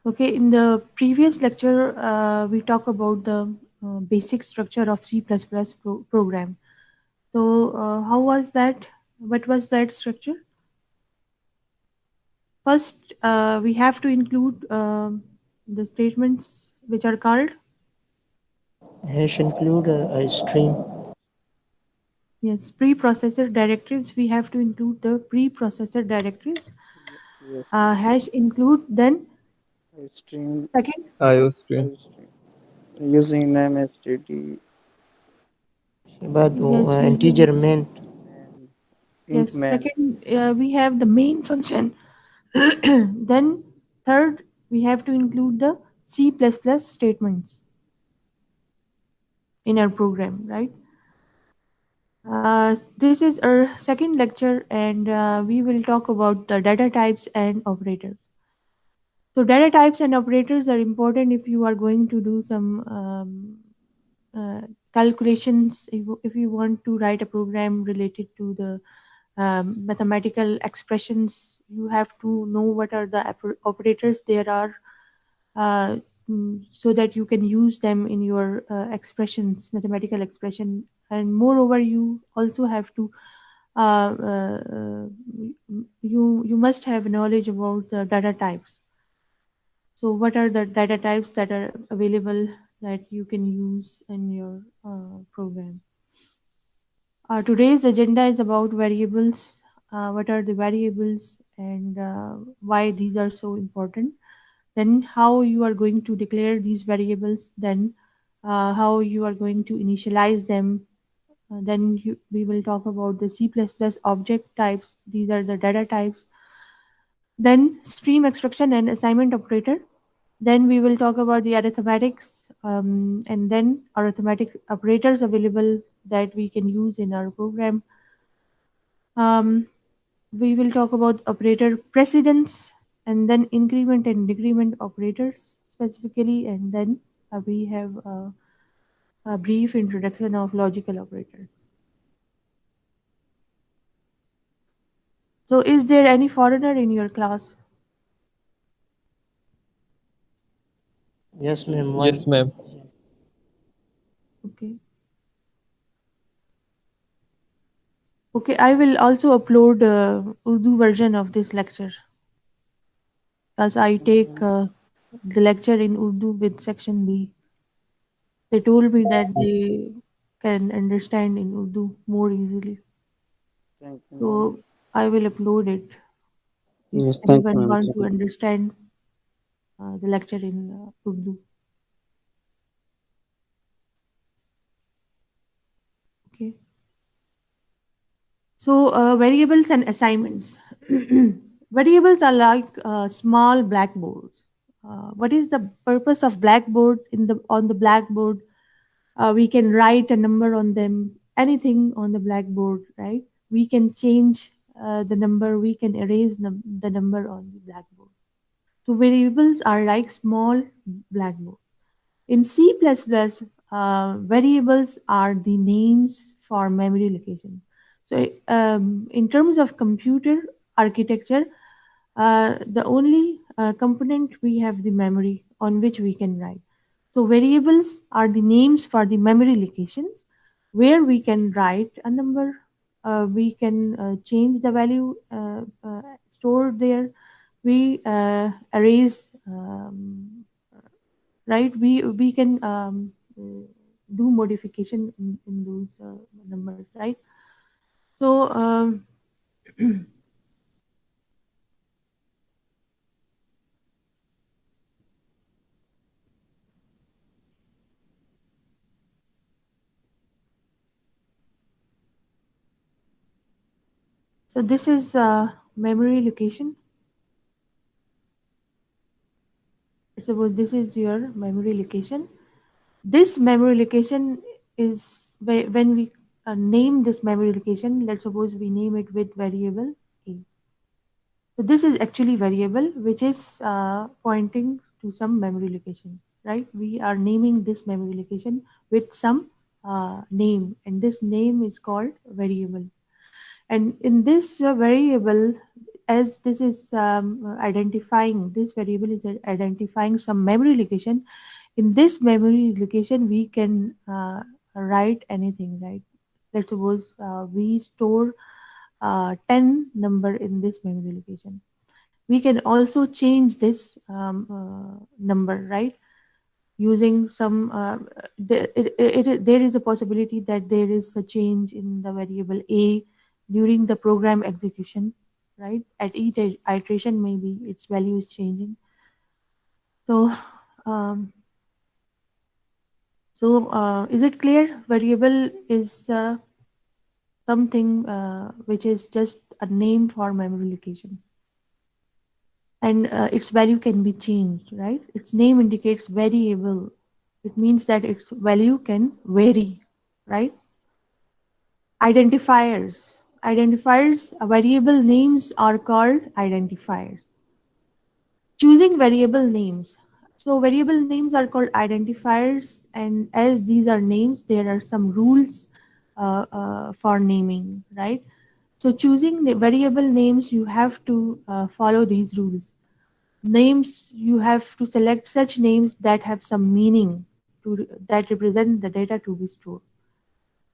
Okay, in the previous lecture, we talked about the basic structure of C++ program. So, how was that? What was that structure? First, we have to include the statements which are called, Hash include a string. yes, preprocessor directives. We have to include the preprocessor directives. Yes, Hash include then a string, second. IO stream. a string using name std But Yes, using, integer main. and int yes, main. second, we have the main function. Then third, we have to include the C++ statements in our program, right? This is our second lecture, and we will talk about the data types and operators. So data types and operators are important if you are going to do some uh, calculations. If you want to write a program related to the mathematical expressions, you have to know what are the operators there are, uh, so that you can use them in your expressions, mathematical expression. And moreover, you also have to uh, uh, uh, you must have knowledge about the data types. So, what are the data types that are available that you can use in your program? Today's agenda is about variables. What are the variables and why these are so important? Then, how you are going to declare these variables? Then, how you are going to initialize them? We will talk about the C++ object types. These are the data types. Then, stream extraction and assignment operator. Then we will talk about the arithmetics, and then arithmetic operators available that we can use in our program. Um, we will talk about operator precedence, and then increment and decrement operators specifically, and then we have a brief introduction of logical operators. So, is there any foreigner in your class? Yes, ma'am. One. Yes, ma'am. Okay. Okay, I will also upload Urdu version of this lecture, as I take the lecture in Urdu with section B. They told me that they can understand in Urdu more easily. Thank you, ma'am. So I will upload it if Yes, thank you, anyone ma'am. want Thank to you. understand the lecture in Urdu. Okay. So variables and assignments. Variables are like small blackboards. What is the purpose of blackboard? In the on the blackboard, we can write a number on them, anything on the blackboard, right? We can change the number, we can erase the number on the blackboard. So variables are like small blackboard. In C++, variables are the names for memory location. So in terms of computer architecture, the only component we have the memory on which we can write. So variables are the names for the memory locations where we can write a number. We can change the value stored there. We erase, right? We can do modification in those numbers, right? So so this is memory location. Suppose this is your memory location. This memory location is when we name this memory location. Let's suppose we name it with variable a. So this is actually variable which is pointing to some memory location, right? We are naming this memory location with some name, and this name is called variable. And in this variable, as this is identifying, this variable is identifying some memory location. In this memory location, we can write anything, right? Let's suppose we store 10 number in this memory location. We can also change this number, right? Using some there is a possibility that there is a change in the variable a during the program execution, right? At each iteration, maybe its value is changing. So um, is it clear? Variable is something which is just a name for memory location, and its value can be changed, right? Its name indicates variable. It means that its value can vary, right? Identifiers. Identifiers, variable names are called identifiers. Choosing variable names. So variable names are called identifiers, and as these are names, there are some rules for naming, right? So choosing the variable names, you have to follow these rules. Names, you have to select such names that have some meaning that represent the data to be stored,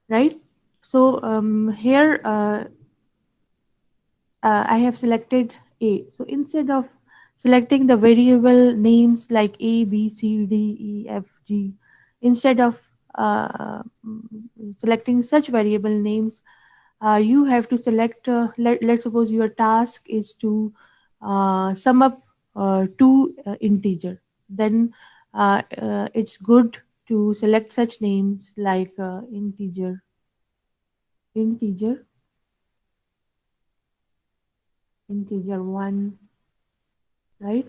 right? So here I have selected A. So instead of selecting the variable names like A, B, C, D, E, F, G, instead of selecting such variable names, you have to select, let's suppose your task is to sum up two integer. Then it's good to select such names like integer, integer 1, right?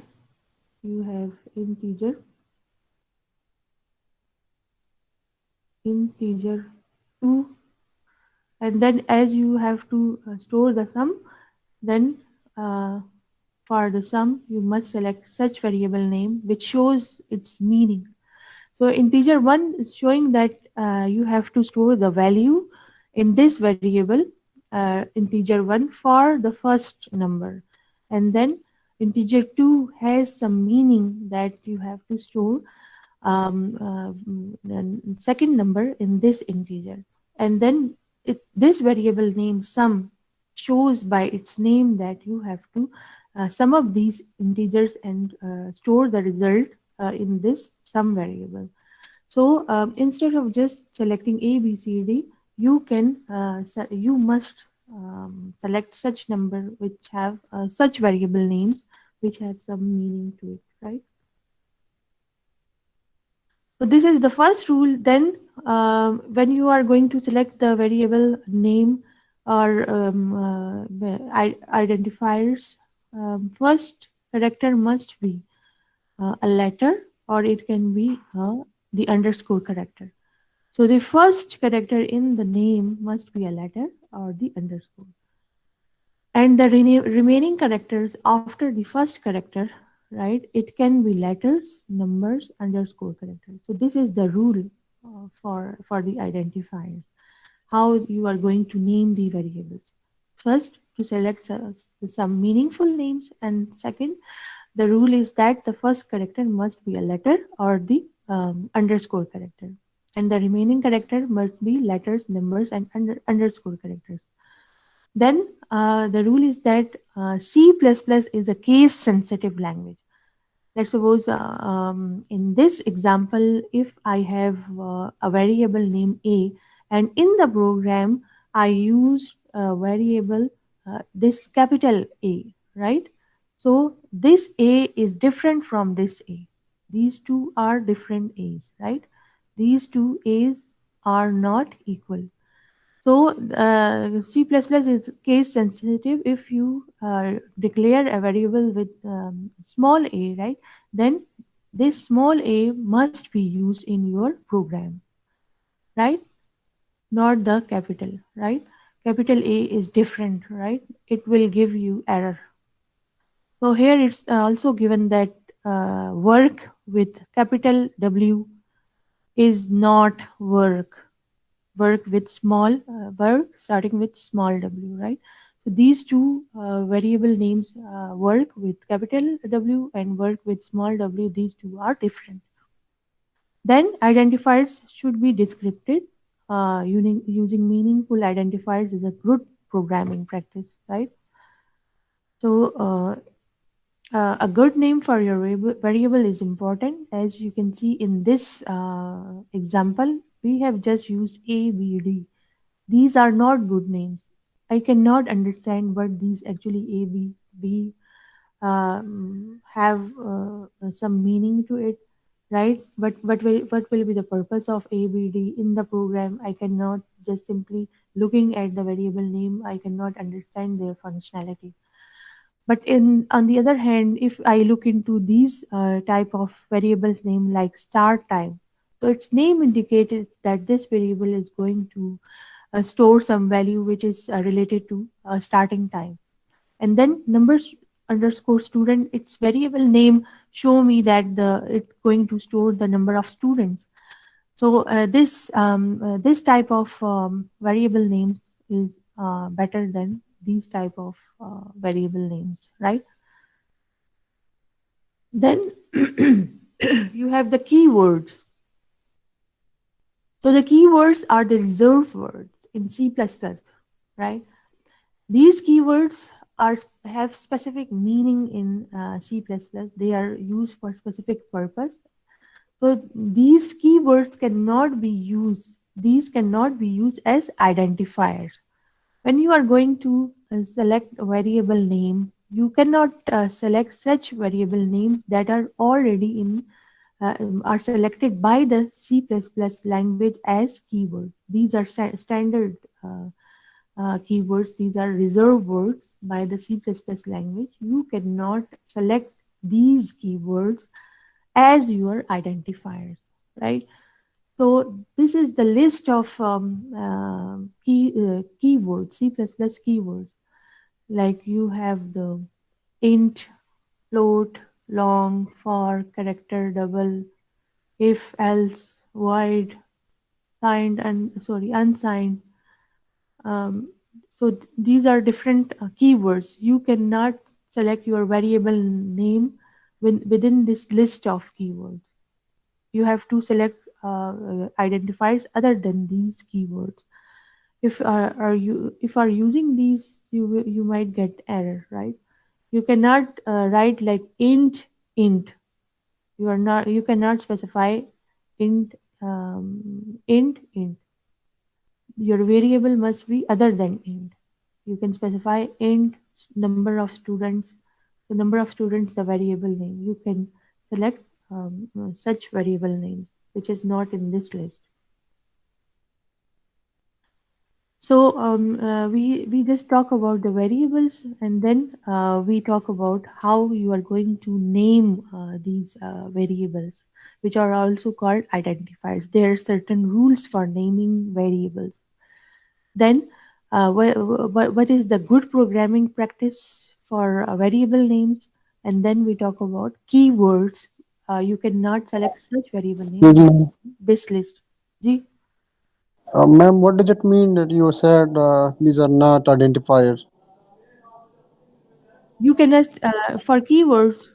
You have integer 2, and then as you have to store the sum, then uh, for the sum you must select such variable name which shows its meaning. So integer 1 is showing that you have to store the value in this variable integer 1 for the first number, and then integer 2 has some meaning that you have to store second number in this integer, and then this variable name sum shows by its name that you have to sum up these integers and store the result in this sum variable. So instead of just selecting A, B, C, D, you can you must select such number which have such variable names which have some meaning to it, right? So this is the first rule. Then when you are going to select the variable name or identifiers, first character must be a letter, or it can be the underscore character. So the first character in the name must be a letter or the underscore. And the remaining characters after the first character, right, it can be letters, numbers, underscore characters. So this is the rule for the identifiers, how you are going to name the variables. First, to select some meaningful names, and second, the rule is that the first character must be a letter or the underscore character, and the remaining character must be letters, numbers, and underscore characters. Then the rule is that C++ is a case sensitive language. Let's suppose in this example, if I have a variable named A, and in the program I use a variable this capital A, right? So this A is different from this A. These two are different A's, right? These two A's are not equal. So C++ is case sensitive. If you declare a variable with small a, right, then this small a must be used in your program, right? Not the capital, right? Capital A is different, right? It will give you error. So here it's also given that work with capital W is not work with small work starting with small w, right? So these two variable names work with capital W and work with small w. These two are different. Then identifiers should be descriptive. Using meaningful identifiers is a good programming practice, right? So a good name for your variable is important. As you can see in this example, we have just used A, B, D. These are not good names. I cannot understand what these actually A, B, D have some meaning to it, right? But what will be the purpose of ABD in the program? I cannot just simply looking at the variable name. I cannot understand their functionality. But in on the other hand, if I look into these type of variables name like start time, so its name indicated that this variable is going to store some value which is related to starting time. And then numbers underscore student, its variable name show me that the it's going to store the number of students. So this type of variable names is better than these type of variable names, right? Then you have the keywords. So the keywords are the reserved words in C++, right? These keywords are have specific meaning in C++. They are used for specific purpose. So these keywords cannot be used. These cannot be used as identifiers. When you are going to select a variable name, you cannot select such variable names that are already in are selected by the C++ language as keywords. These are standard keywords. These are reserved words by the C++ language. You cannot select these keywords as your identifiers, right? So this is the list of keywords, C++ keywords. Like you have the int, float, long, for, character, double, if, else, void, signed, and sorry, unsigned. Um, so these are different keywords. You cannot select your variable name within this list of keywords. You have to select identifiers other than these keywords. If are you if are using these, you might get error, right? You cannot write like int. You cannot specify int int. Your variable must be other than int. You can specify int number of students, the number of students, the variable name. You can select such variable names, which is not in this list. So we just talk about the variables, and then we talk about how you are going to name these variables, which are also called identifiers. There are certain rules for naming variables. Then, what is the good programming practice for variable names? And then we talk about keywords. You cannot select such variable name Excuse me. this list. Ji, Ma'am, what does it mean that you said these are not identifiers? you cannot for keywords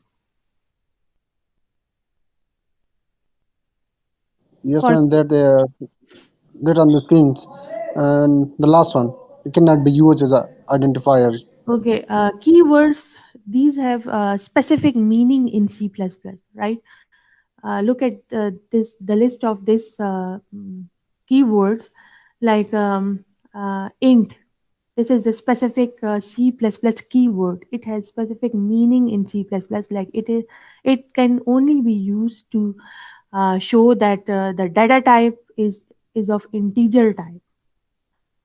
Yes, for ma'am, that that on the screens. And the last one, it cannot be used as a identifier. okay keywords. These have specific meaning in C++, right? Look at this the list of this keywords like int. This is the specific C++ keyword. It has specific meaning in C++. Like it can only be used to show that the data type is of integer type.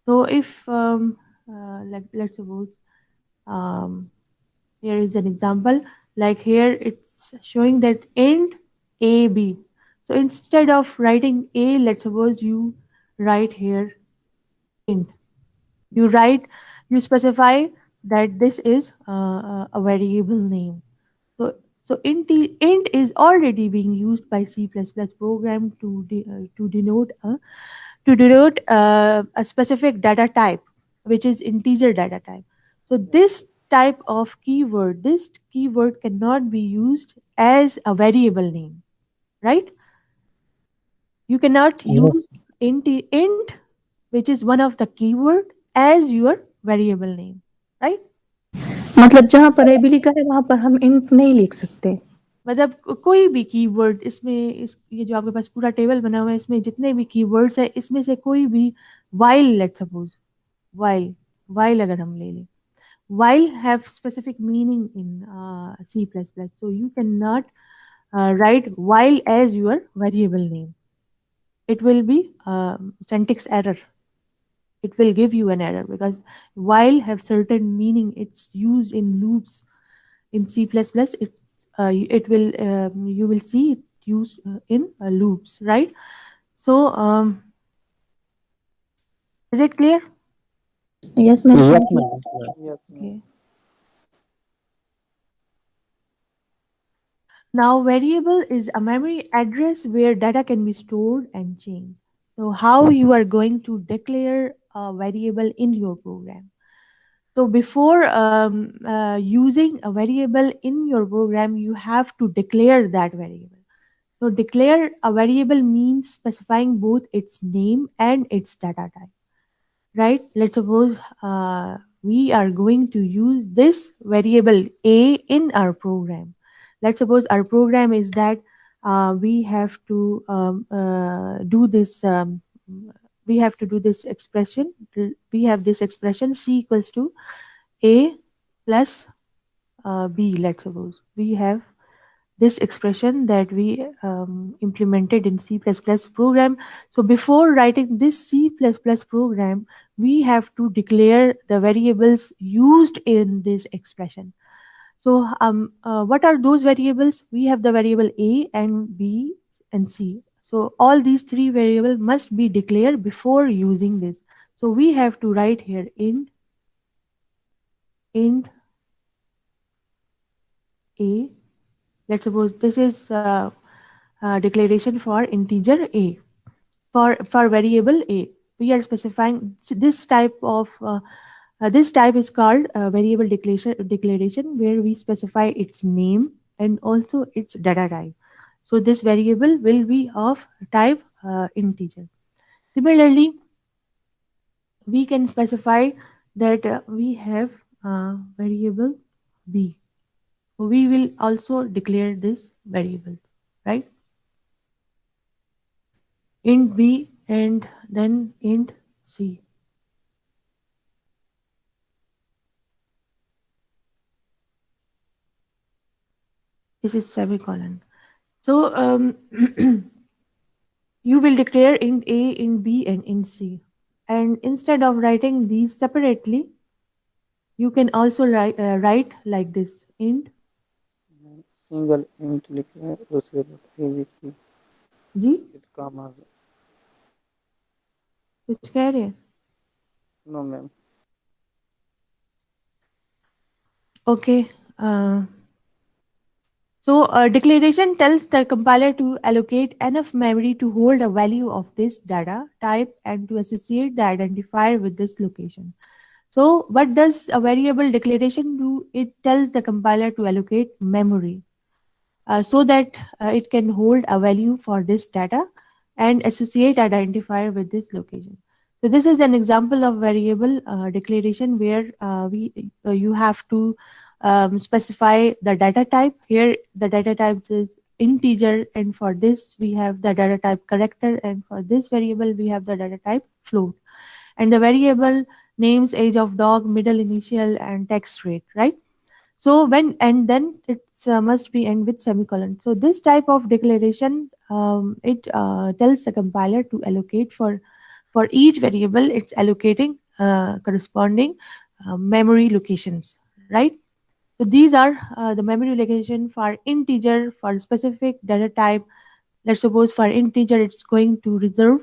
So if like let's suppose um, here is an example. Like here it's showing that int ab. So instead of writing a, let's suppose you write here int. You write, you specify that this is a variable name. So int is already being used by C++ program to denote a specific data type, which is integer data type. So this keyword cannot be used as a variable name, right? You cannot Yes. use int, which is one of the keyword, as your variable name, right? مطلب جہاں پر اے be لکھا ہے وہاں پر ہم int نہیں لکھ سکتے. مطلب کوئی بھی کی ورڈ اس میں یہ جو آپ کے پاس پورا ٹیبل بنا ہوا ہے اس میں جتنے بھی کی ورڈس ہیں اس میں سے کوئی بھی وائل لیٹ سپوز وائل اگر ہم لے لیں while have specific meaning in C++. So you cannot write while as your variable name. It will be syntax error. It will give you an error because while have certain meaning. It's used in loops in C++. It will you will see it used in loops, right? So is it clear? Yes ma'am, Yes, thank you. ma'am. Yeah. Yes, ma'am. Okay. Now, variable is a memory address where data can be stored and changed. So, how you are going to declare a variable in your program? So, before using a variable in your program, you have to declare that variable. So, declare a variable means specifying both its name and its data type, right? Let's suppose we are going to use this variable a in our program. Let's suppose our program is that we have to do this. We have to do this expression. We have this expression c equals to a plus b. Let's suppose we have this expression that we implemented in C++ program. So before writing this C++ program, we have to declare the variables used in this expression. So what are those variables? We have the variable A and B and C. So all these three variables must be declared before using this. So we have to write here int A. Let's suppose this is declaration for integer a. For variable a, we are specifying this type of this type is called variable declaration where we specify its name and also its data type. So this variable will be of type integer. Similarly, we can specify that we have variable b. We will also declare this variable, right? Int b and then int c. This is semicolon. So you will declare int a, int b, and int c. And instead of writing these separately, you can also write like this int Single int लिखा है उसके बाद ABC g. with commas. कुछ कह रहे हैं? No, ma'am. Okay. So declaration tells the compiler to allocate enough memory to hold a value of this data type and to associate the identifier with this location. So what does a variable declaration do? It tells the compiler to allocate memory so that it can hold a value for this data and associate identifier with this location. So this is an example of variable declaration where you have to specify the data type. Here the data type is integer, and for this we have the data type character, and for this variable we have the data type float. And the variable names age of dog, middle initial, and text rate, right? So when and then it's must be end with semicolon. So this type of declaration it tells the compiler to allocate for each variable it's allocating corresponding memory locations, right? So these are the memory location for integer, for specific data type. Let's suppose for integer it's going to reserve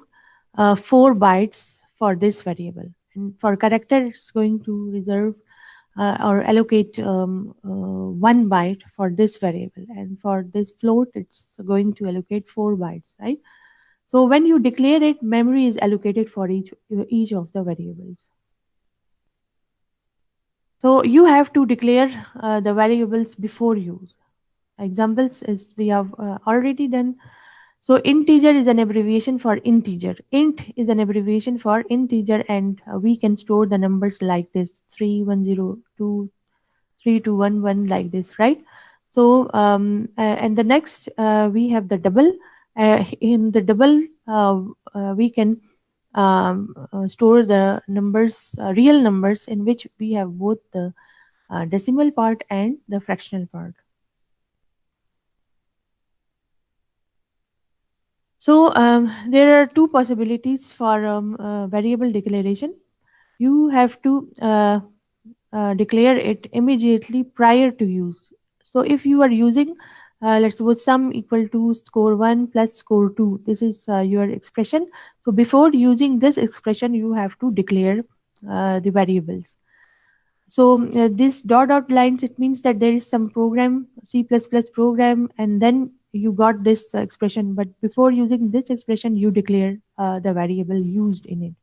4 bytes for this variable, and for character it's going to reserve or allocate 1 byte for this variable, and for this float it's going to allocate 4 bytes, right? So when you declare it, memory is allocated for each of the variables. So you have to declare the variables before use. Examples is we have already done. So integer is an abbreviation for integer. Int is an abbreviation for integer, and we can store the numbers like this: 3102, 3211, like this, right? So and the next we have the double. In the double, we can store the numbers, real numbers, in which we have both the decimal part and the fractional part. So there are two possibilities for variable declaration. You have to declare it immediately prior to use. So if you are using, let's suppose sum equal to score 1 plus score 2, this is your expression. So before using this expression, you have to declare the variables. So this dot lines, it means that there is some program, C++ program, and then you got this expression. But before using this expression, you declare the variable used in it,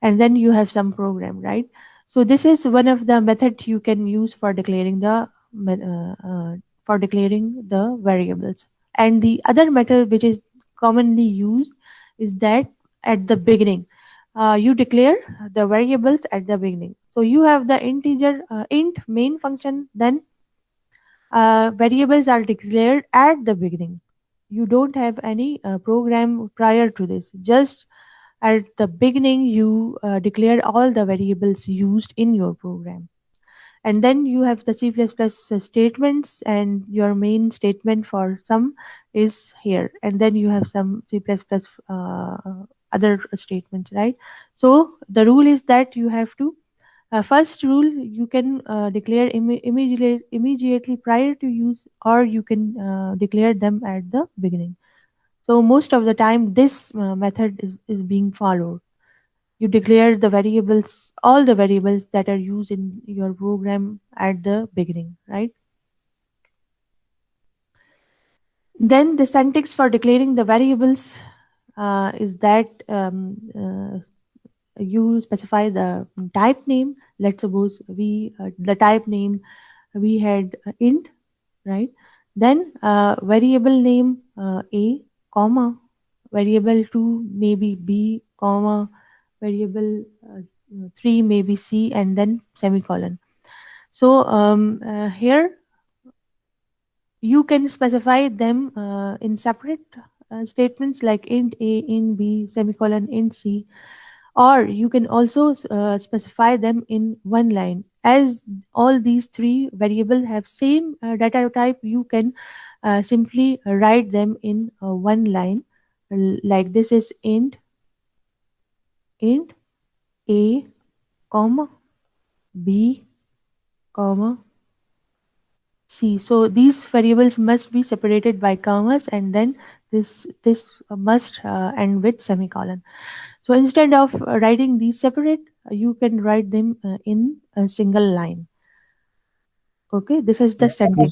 and then you have some program, right? So this is one of the method you can use for declaring the variables. And the other method which is commonly used is that at the beginning, you declare the variables at the beginning. So you have the integer int main function, then variables are declared at the beginning. You don't have any program prior to this. Just at the beginning, you declare all the variables used in your program. And then you have the C++ statements, and your main statement for sum is here. And then you have some C++ other statements, right? So the rule is that you have to first rule, you can declare immediately prior to use, or you can declare them at the beginning. So most of the time, this method is being followed. You declare the variables, all the variables that are used in your program at the beginning, right? Then the syntax for declaring the variables is that you specify the type name. Let's suppose the type name we had int, right? Then variable name a, comma, variable 2 maybe b, comma, variable 3 maybe c, and then semicolon. So here you can specify them in separate statements like int a, int b, semicolon, int c, or you can also specify them in one line. As all these three variables have same data type, you can simply write them in one line, like this is int a, comma, b, comma, c. So these variables must be separated by commas, and then this must end with semicolon. So instead of writing these separate, you can write them in a single line. Okay, this is the syntax.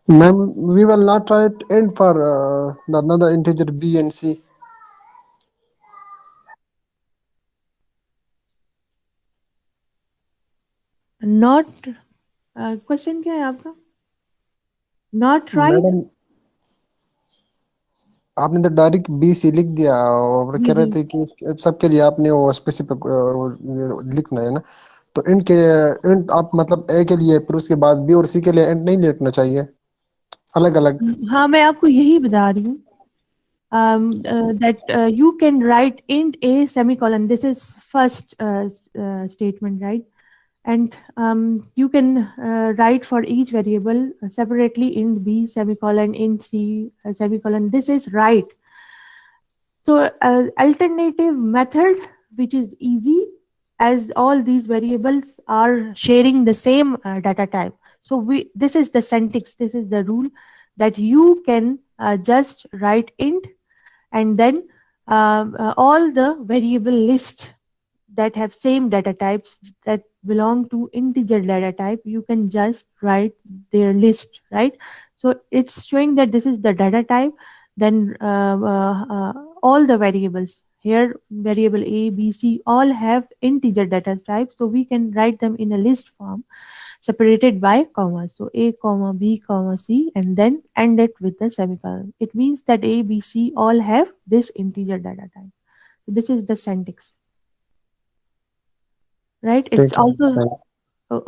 Ma'am, we will not write int for another integer b and c. Not question क्या है आपका? Not right? Madam, आपने तो direct B C लिख दिया और जी कह रहे जी थे कि सबके लिए आपने वो स्पेसिफिक लिखना है ना, तो इंट आप मतलब ए के लिए फिर उसके बाद बी और सी के लिए इंट नहीं लिखना चाहिए अलग अलग? हाँ, मैं आपको यही बता रही हूँ that you can write int a semicolon. This is first statement, right? And you can write for each variable separately int b semicolon, int c semicolon. This is right. So alternative method, which is easy, as all these variables are sharing the same data type. So this is the syntax, this is the rule, that you can just write int, and then all the variable list that have same data types that belong to integer data type, you can just write their list, right? So it's showing that this is the data type, then all the variables Here variable a, b, c all have integer data type, so we can write them in a list form separated by comma. So a comma b comma c and then end it with a semicolon. It means that a, b, c all have this integer data type. So this is the syntax, right? It's ٹھیک ہے also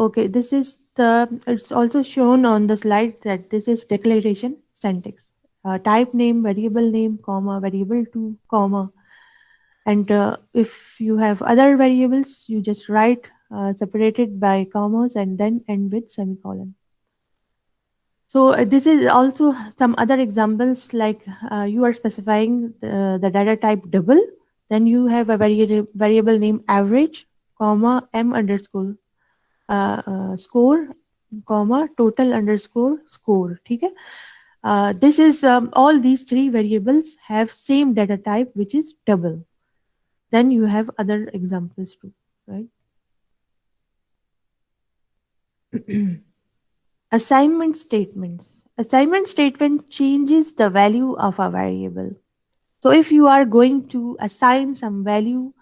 okay. This is the. It's also shown on the slide that this is declaration syntax. Type name, variable name, comma, variable two, comma, and if you have other variables, you just write separated by commas and then end with semicolon. So this is also some other examples, like you are specifying the data type double, then you have a variable name average, comma, m underscore score, comma, total underscore score. Okay? This is all these three variables have same data type, which is double. Then you have other examples too, right? Assignment statements. Assignment statement changes the value of a variable. So if you are going to assign some value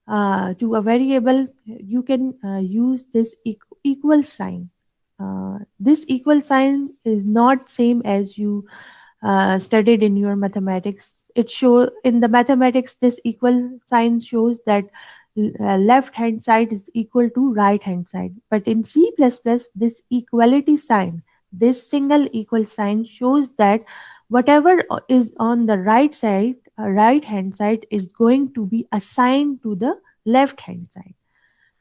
to a variable, you can use this equal sign. This equal sign is not same as you studied in your mathematics. It show in the mathematics, this equal sign shows that left hand side is equal to right hand side, but in C++, this equality sign, this single equal sign shows that whatever is on the right side, right hand side, is going to be assigned to the left hand side.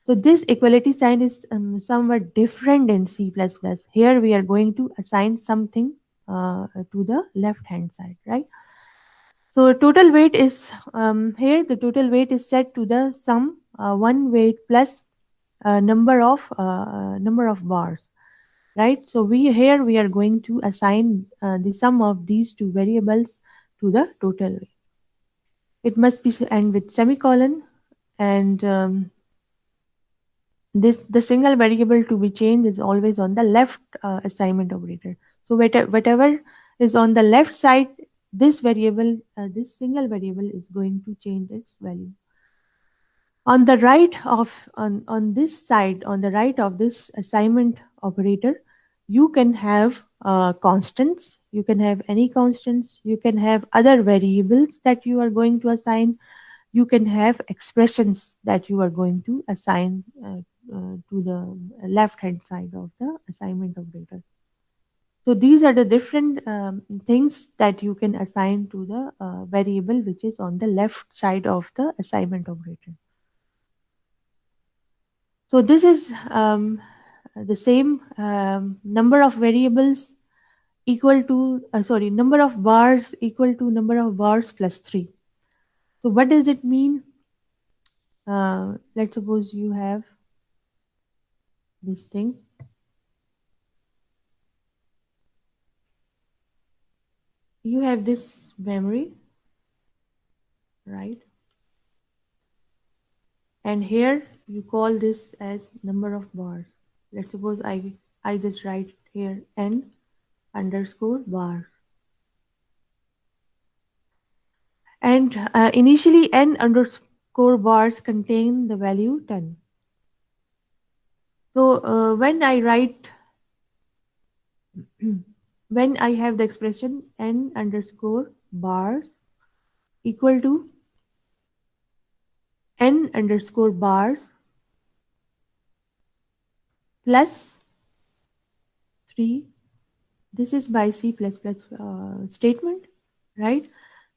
So this equality sign is somewhat different in C++. Here we are going to assign something to the left hand side, right? So total weight is here the total weight is set to the sum one weight plus number of bars, right? So we are going to assign the sum of these two variables to the total weight. It must be end with semicolon, and the single variable to be changed is always on the left assignment operator. So whatever is on the left side, this variable, this single variable is going to change its value. On the right of on this side, on the right of this assignment operator, you can have constants. You can have any constants. You can have other variables that you are going to assign. You can have expressions that you are going to assign to the left hand side of the assignment operator. So these are the different things that you can assign to the variable which is on the left side of the assignment operator. So this is the same number of variables equal to number of bars equal to number of bars plus 3. So what does it mean? Let's suppose you have this thing. You have this memory, right? And here you call this as number of bars. Let's suppose I just write here n underscore bar. And initially n underscore bars contain the value 10. So when I write, when I have the expression n underscore bars equal to n underscore bars plus 3, this is by C++ statement, right?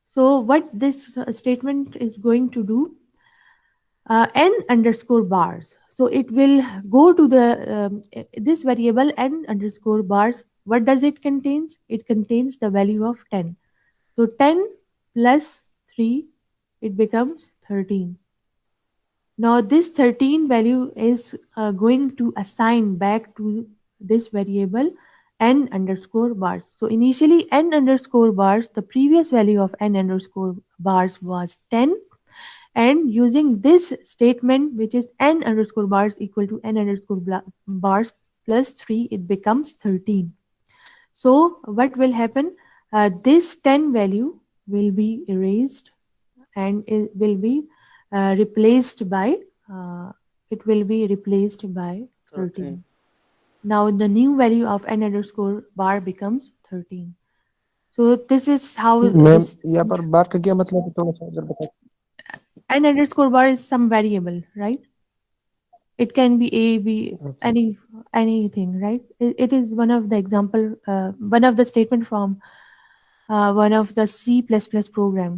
So what this statement is going to do, n underscore bars. So it will go to the this variable n underscore bars. What does it contains? It contains the value of 10. So 10 plus 3, it becomes 13. Now this 13 value is going to assign back to this variable n underscore bars. So initially n underscore bars, the previous value of n underscore bars was 10, and using this statement, which is n underscore bars equal to n underscore bars plus 3, it becomes 13. So what will happen? This 10 value will be erased and it will be replaced by uh, 13. Now the new value of n underscore bar becomes 13. So this is how ma'am this यहाँ پر بار کا کیا مطلب ہے تھوڑا سا اگر بتا. n underscore bar is some variable, right? It can be a, b, anything, right? It is one of the example, one of the statement from one of the C++ program,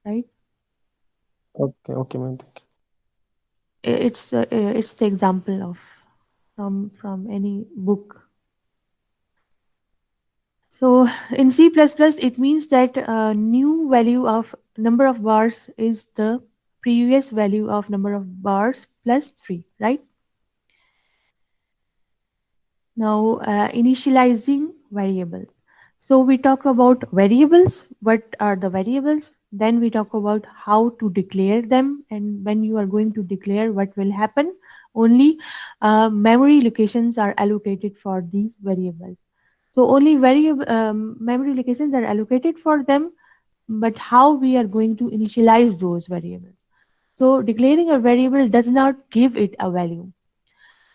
right? Okay ma'am. It's the example of from any book. So in C++, it means that new value of number of bars is the previous value of number of bars plus 3, right? Now, initializing variables. So we talk about variables. What are the variables? Then we talk about how to declare them, and when you are going to declare, what will happen. Only memory locations are allocated for these variables. So only memory locations are allocated for them, but how we are going to initialize those variables. So declaring a variable does not give it a value.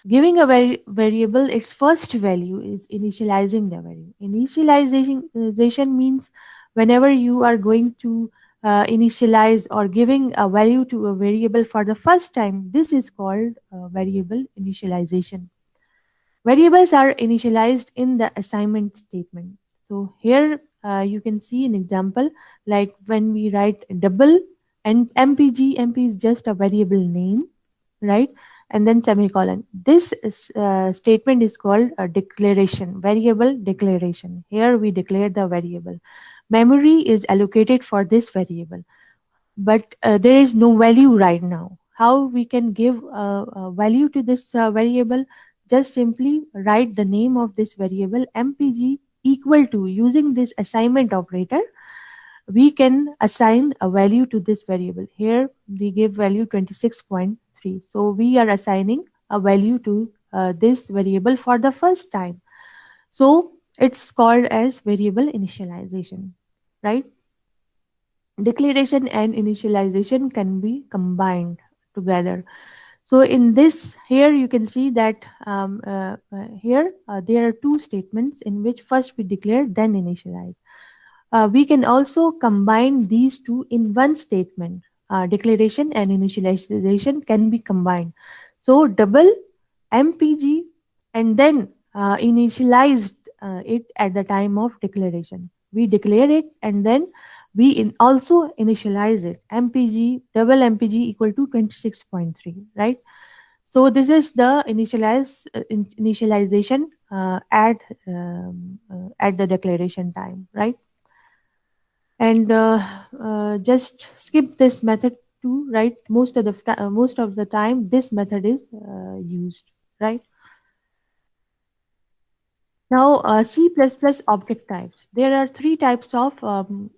Giving a variable its first value is initializing the value. Initialization means whenever you are going to initialize or giving a value to a variable for the first time, this is called variable initialization. Variables are initialized in the assignment statement. So here you can see an example like when we write double and mpg, mp is just a variable name, right? And then semicolon. This statement is called a declaration, variable declaration. Here we declare the variable. Memory is allocated for this variable, but there is no value right now. How we can give a value to this variable? Just simply write the name of this variable mpg equal to, using this assignment operator, we can assign a value to this variable. Here we give value 26.3. So we are assigning a value to this variable for the first time. So it's called as variable initialization, right? Declaration and initialization can be combined together. So in this, here you can see that here there are two statements in which first we declare, then initialize. We can also combine these two in one statement. Declaration and initialization can be combined. So double mpg and then initialized it at the time of declaration. We declare it and then we also initialize it. Mpg, double mpg equal to 26.3, right? So this is the initialization at the declaration time, right? And just skip this method too, right? Most of the time this method is used, right? Now C++ object types. There are three types of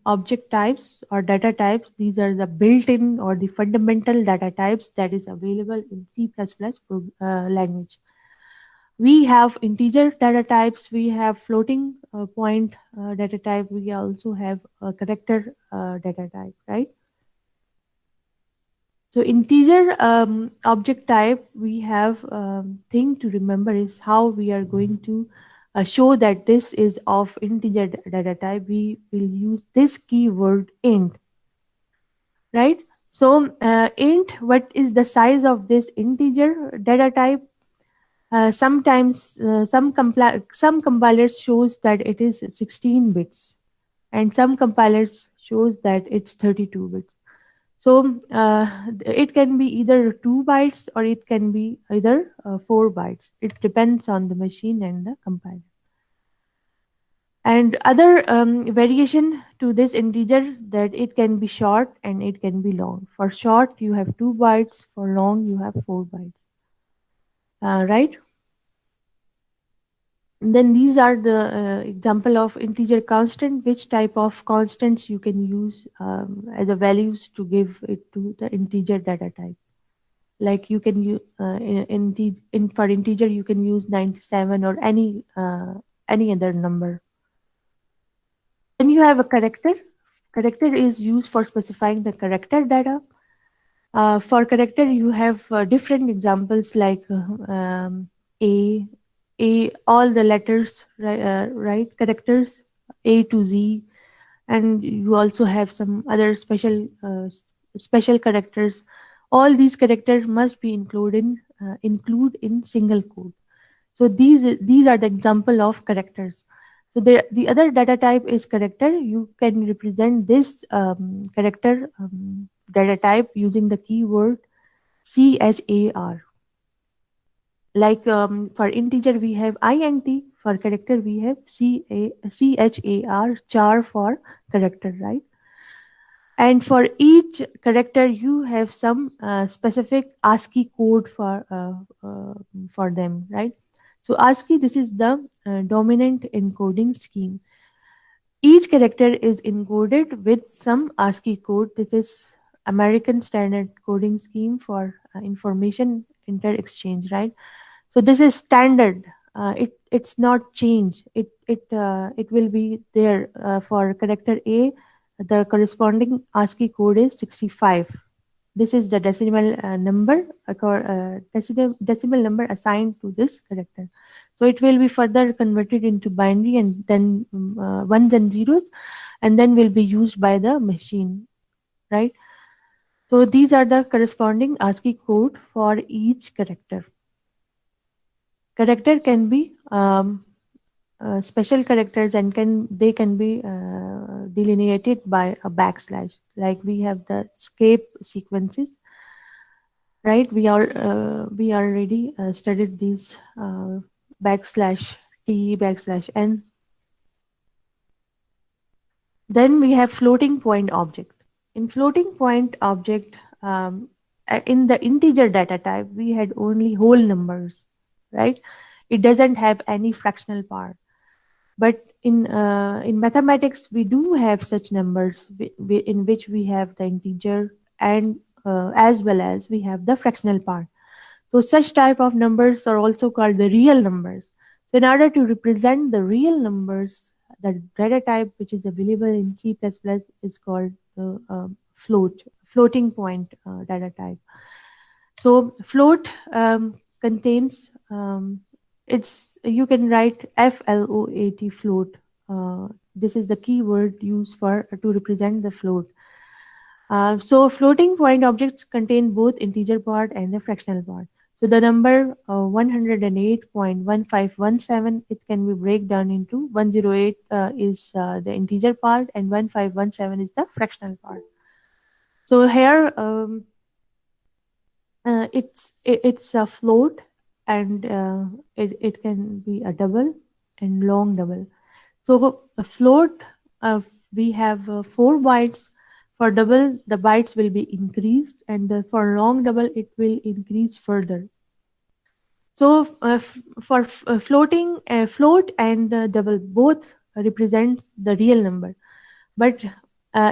object types or data types. These are the built-in or the fundamental data types that is available in C++ language. We have integer data types, we have floating point data type, we also have a character data type, right? So integer object type, we have thing to remember is how we are going to show that this is of integer data type. We will use this keyword int, right? So int, what is the size of this integer data type? Sometimes some compilers shows that it is 16 bits and some compilers shows that it's 32 bits. So it can be either 2 bytes or it can be either 4 bytes. It depends on the machine and the compiler. And other variation to this integer, that it can be short and it can be long. For short you have 2 bytes, for long you have 4 bytes, right? Then these are the example of integer constant, which type of constants you can use as the values to give it to the integer data type. Like you can use for integer you can use 97 or any other number. Then you have a character. Character is used for specifying the character data. For character, you have different examples like A, all the letters, right? Characters A to Z, and you also have some other special characters. All these characters must be include in single code. So these are the example of characters. So the other data type is character. You can represent this character data type using the keyword char. Like for integer we have int, for character we have char, char for character, right? And for each character you have some specific ASCII code for them, right? So ASCII, this is the dominant encoding scheme. Each character is encoded with some ASCII code. This is American Standard Coding Scheme for information inter-exchange, right? So this is standard. It's not change. It will be there for character A. The corresponding ASCII code is 65. This is the decimal number assigned to this character. So it will be further converted into binary and then ones and zeros, and then will be used by the machine, right? So these are the corresponding ASCII code for each character. Character can be special characters, and they can be delineated by a backslash. Like we have the escape sequences, right? We already studied these backslash t backslash n. Then we have floating point object. In floating point object, in the integer data type, we had only whole numbers, right? It doesn't have any fractional part. But in mathematics, we do have such numbers in which we have the integer and as well as we have the fractional part. So such type of numbers are also called the real numbers. So in order to represent the real numbers, the data type which is available in C++ is called the floating point data type. So float contains it's you can write float float. This is the keyword used for to represent the float. So floating point objects contain both integer part and the fractional part. So the number 108.1517, it can be break down into 108 is the integer part and 1517 is the fractional part. So here it's a float, and it can be a double and long double. So a float, we have 4 bytes. For double, the bytes will be increased, and for long double, it will increase further. So for floating, float and double both represent the real number, but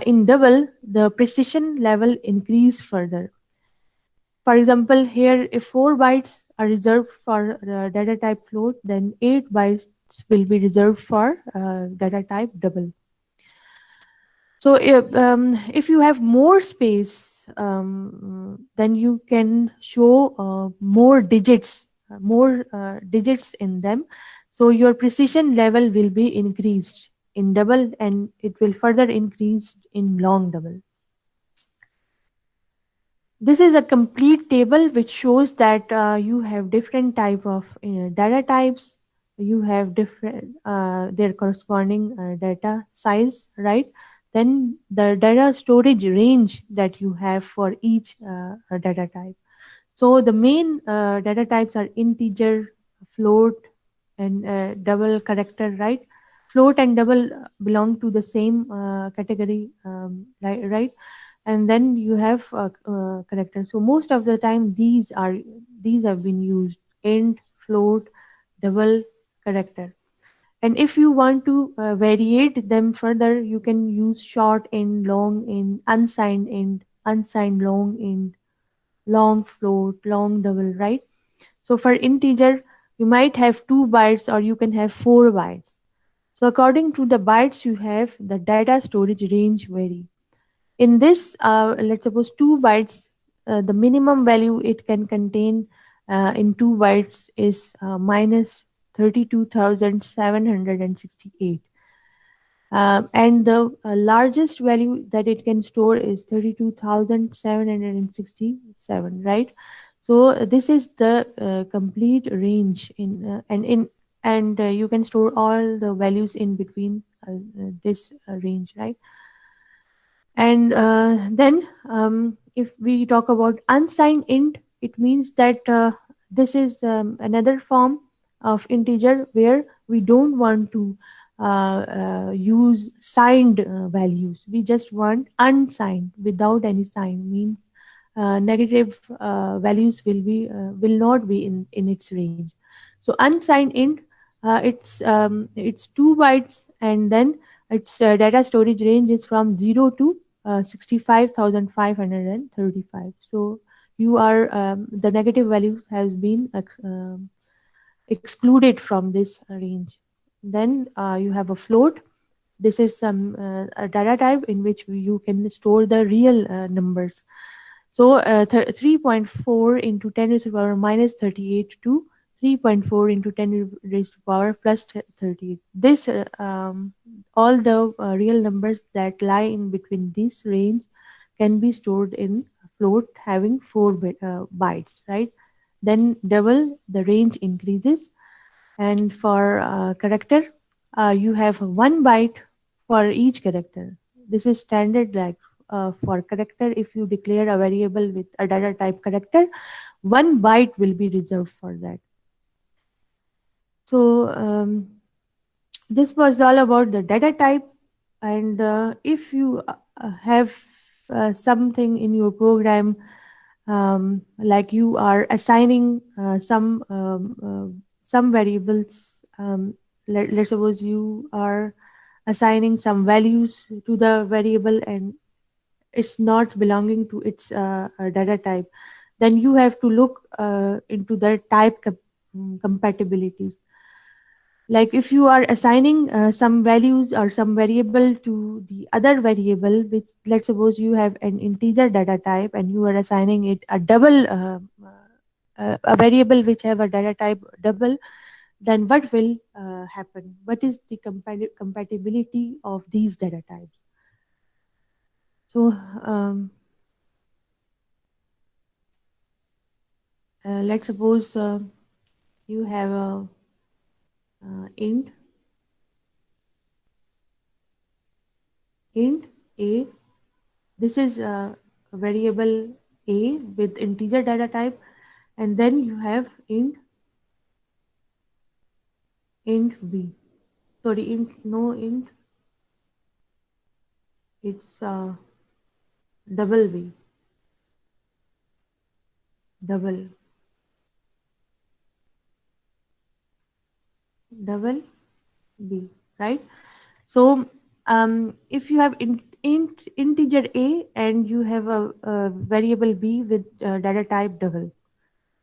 in double, the precision level increase further. For example, here if 4 bytes are reserved for data type float, then 8 bytes will be reserved for data type double. So if you have more space, then you can show more digits in them. So your precision level will be increased in double, and it will further increase in long double. This is a complete table which shows that you have different type of data types. You have different their corresponding data size, right? Then the data storage range that you have for each data type. So the main data types are integer, float, and double character, right? Float and double belong to the same category, right? And then you have character. So most of the time these have been used: int, float, double, character. And if you want to variate them further, you can use short int, long int, unsigned int, unsigned long int, long float, long double, right? So for integer, you might have 2 bytes or you can have 4 bytes. So according to the bytes you have, the data storage range vary. In this, let's suppose 2 bytes, the minimum value it can contain in 2 bytes is minus 32,768. And the largest value that it can store is 32,767, right? So this is the complete range and you can store all the values in between this range, right? And then if we talk about unsigned int, it means that this is another form of integer where we don't want to use signed values. We just want unsigned without any sign, means negative values will not be in its range. So unsigned int, it's 2 bytes, and then its data storage range is from 0 to 65,535. So you are the negative values has been excluded from this range. Then you have a float. This is some a data type in which you can store the real numbers. So 3.4 into 10 raised to the power minus 38 to 3.4 into 10 raised to the power plus 38. This all the real numbers that lie in between this range can be stored in float having 4 bytes, right? Then double the range increases, and for character, you have 1 byte for each character. This is standard, like for character, if you declare a variable with a data type character, 1 byte will be reserved for that. So this was all about the data type. And if you have something in your program, like you are assigning some variables, let's suppose you are assigning some values to the variable and it's not belonging to its data type, then you have to look into the type compatibilities. Like if you are assigning some values or some variable to the other variable, which let's suppose you have an integer data type and you are assigning it a double a variable which have a data type double, then what will happen? What is the compatibility of these data types? So let's suppose you have a int a. This is a variable a with integer data type, and then you have int b. Sorry, int. It's double b. Double b, right? So if you have integer a and you have a variable b with data type double,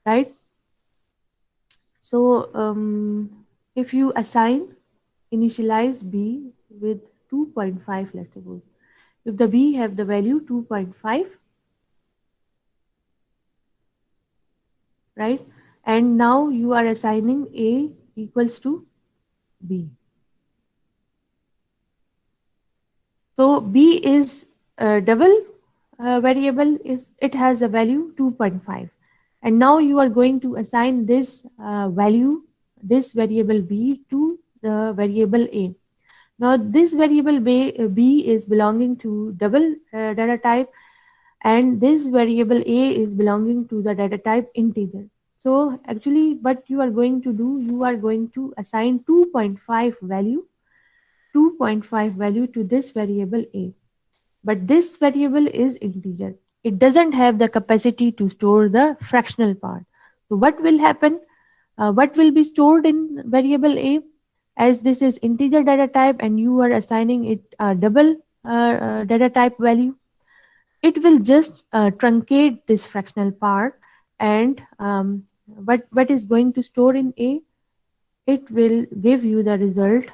right? So if you initialize b with 2.5, let's suppose, if the b have the value 2.5, right? And now you are assigning a equals to b. So b is double variable, is it has a value 2.5, and now you are going to assign this value, this variable b, to the variable a. Now this variable b is belonging to double data type, and this variable a is belonging to the data type integer. So actually what you are going to do, you are going to assign 2.5 value to this variable a. But this variable is integer. It doesn't have the capacity to store the fractional part. So what will happen? What will be stored in variable a? As this is integer data type and you are assigning it a double data type value, it will just truncate this fractional part, and what is going to store in a, it will give you the result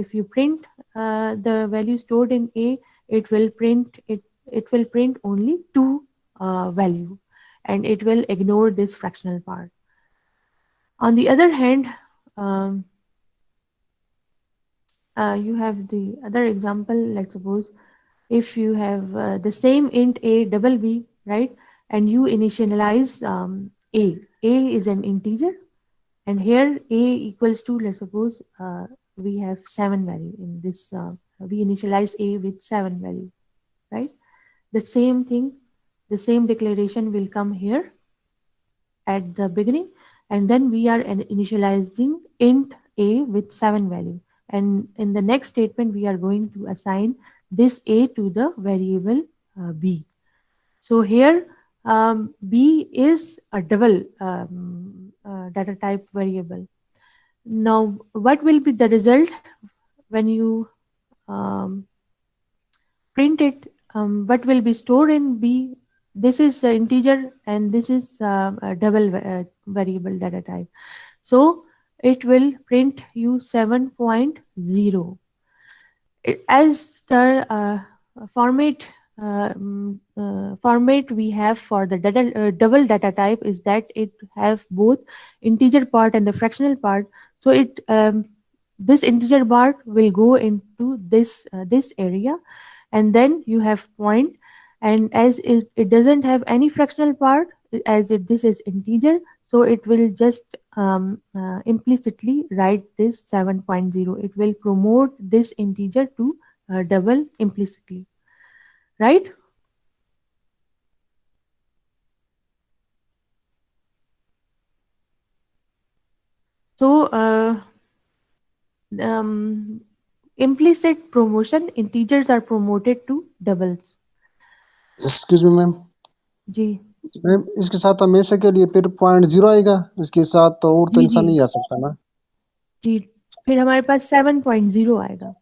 If you print the value stored in A, it will print only 2 value, and it will ignore this fractional part. On the other hand, um, you have the other example. Let's suppose if you have the same int a double b, right, and you initialize a. A is an integer, and here a equals to, let's suppose we have 7 value in this. We initialize a with 7 value, right? The same thing, the same declaration will come here at the beginning, and then we are initializing int a with 7 value, and in the next statement we are going to assign this a to the variable b. So here b is a double data type variable. Now what will be the result when you print it? What will be stored in b? This is integer, and this is a double variable data type. So it will print you 7.0. As the format we have for the double data type is that it have both integer part and the fractional part. So it this integer part will go into this area, and then you have point, and as it doesn't have any fractional part, as this is integer, so it will just implicitly write this 7.0. It will promote this integer to double implicitly, right? So implicit promotion, integers are promoted to doubles. Excuse me ma'am, जी ma'am इसके साथ हमेशा के लिए फिर 0.0 आएगा, इसके साथ तो और तो जी इंसान जी नहीं आ सकता ना? जी, फिर हमारे पास 7.0 आएगा।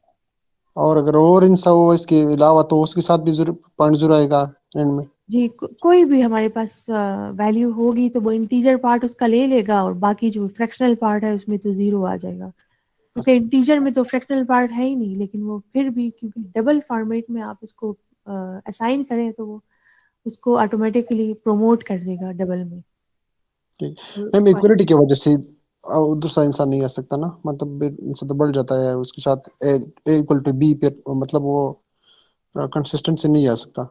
और अगर और इंसान हो इसके अलावा तो उसके साथ भी 0.0 आएगा एंड में? जी, कोई भी हमारे पास वैल्यू होगी तो वो इंटीजर पार्ट उसका ले लेगा, और बाकी जो फ्रैक्शनल पार्ट है उसमें तो 0 आ जाएगा, क्योंकि इंटीजर में तो फ्रैक्शनल पार्ट है ही नहीं। लेकिन वो फिर भी क्योंकि डबल फॉर्मेट में आप उसको असाइन करें तो वो उसको ऑटोमेटिकली प्रमोट कर देगा डबल में। ठीक मैम, इक्वलिटी की वजह से दूसरा इंसान नहीं आ सकता ना, मतलब इनसे तो बढ़ जाता है, उसके साथ ए इक्वल टू बी पे मतलब वो कंसिस्टेंसी नहीं आ सकता।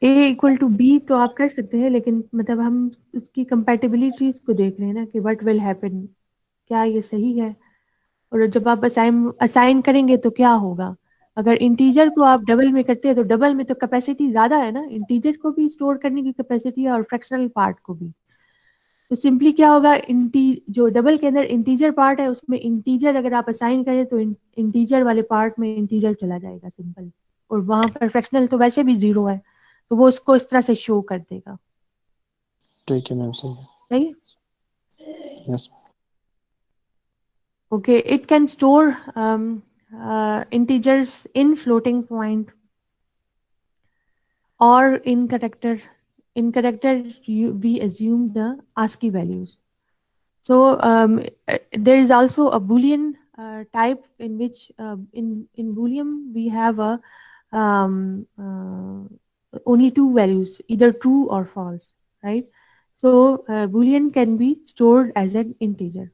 ए इक्वल टू बी तो आप कर सकते हैं, लेकिन मतलब हम उसकी कंपैटिबिलिटीज को देख रहे हैं ना कि व्हाट विल हैपन, क्या ये सही है। और जब आप असाइन करेंगे तो क्या होगा, अगर इंटीजर को आप डबल में करते हैं तो डबल में तो कैपेसिटी ज्यादा है ना, इंटीजर को भी स्टोर करने की कैपेसिटी है और फ्रैक्शनल पार्ट को भी। तो सिंपली क्या होगा, जो डबल के अंदर इंटीजर पार्ट है उसमें इंटीजर अगर आप असाइन करें तो इंटीजर वाले पार्ट में इंटीजर चला जाएगा सिंपल, और वहां पर फ्रैक्शनल तो वैसे भी 0 है, तो वो उसको इस तरह से शो कर देगा। ठीक है मैम, सही सही। Yes. Okay, it can store integers in floating point or in character. In character, we assume the ASCII values. So there is also a Boolean type in which in Boolean we have a only 2 values, either true or false, right? So Boolean can be stored as an integer.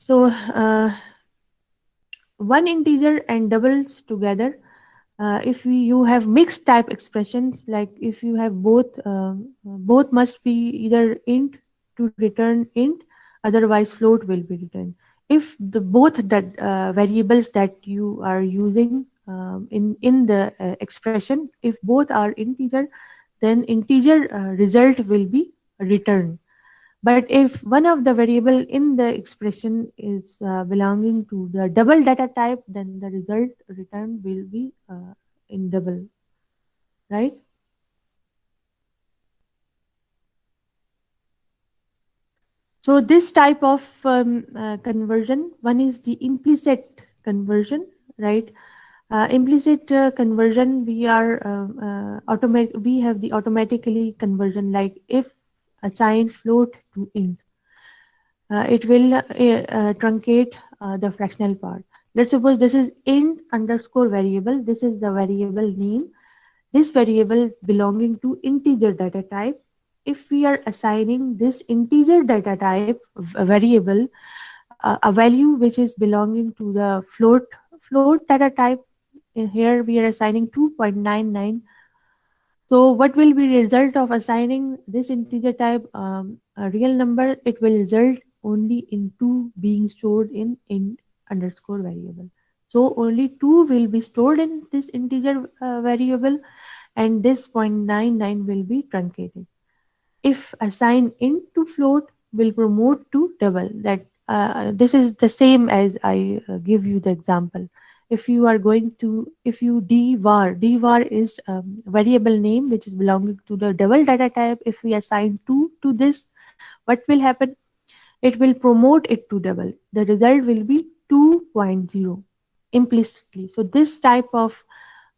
So one integer and doubles together, if you have mixed type expressions, like if you have both must be either int to return int, otherwise float will be returned. If the both that variables that you are using in the expression, if both are integer, then integer result will be returned. But if one of the variable in the expression is belonging to the double data type, then the result return will be in double, right? So this type of conversion, one is the implicit conversion, right? Implicit conversion, we are we have the automatically conversion, like if assign float to int. it will truncate the fractional part. Let's suppose this is int underscore variable. This is the variable name. This variable belonging to integer data type. If we are assigning this integer data type variable a value which is belonging to the float data type, here we are assigning 2.99. So what will be the result of assigning this integer type a real number? It will result only in 2 being stored in int underscore variable. So only 2 will be stored in this integer variable, and this 0.99 will be truncated. If assign int to float, will promote to double. That this is the same as I give you the example. If you are going to, if you dvar is variable name which is belonging to the double data type. If we assign 2 to this, what will happen? It will promote it to double. The result will be 2.0 implicitly. So this type of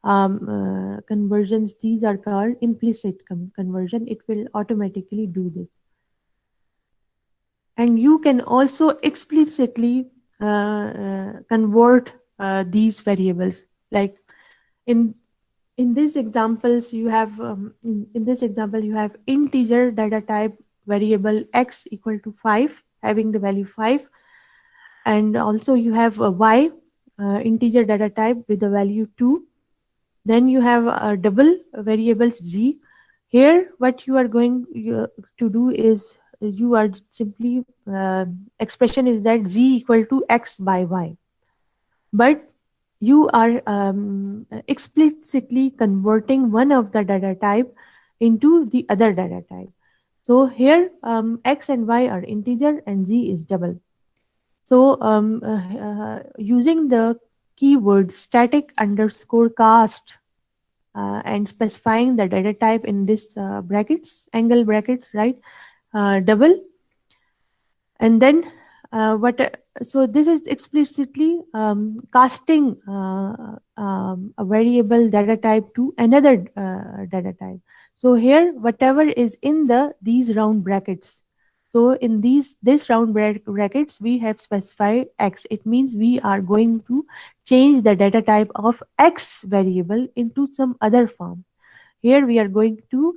conversions, these are called implicit conversion. It will automatically do this. And you can also explicitly convert these variables. Like in this examples, you have in this example you have integer data type variable x equal to 5, having the value 5, and also you have a y integer data type with the value 2. Then you have a double variables z. Here what you are going to do is you are simply expression is that z equal to x by y, but you are explicitly converting one of the data type into the other data type. So here x and y are integer and z is double. So using the keyword static underscore cast and specifying the data type in this brackets, angle brackets, right? Double, and then so this is explicitly casting a variable data type to another data type. So here whatever is in these round brackets, so in this round brackets we have specified x. It means we are going to change the data type of x variable into some other form. Here we are going to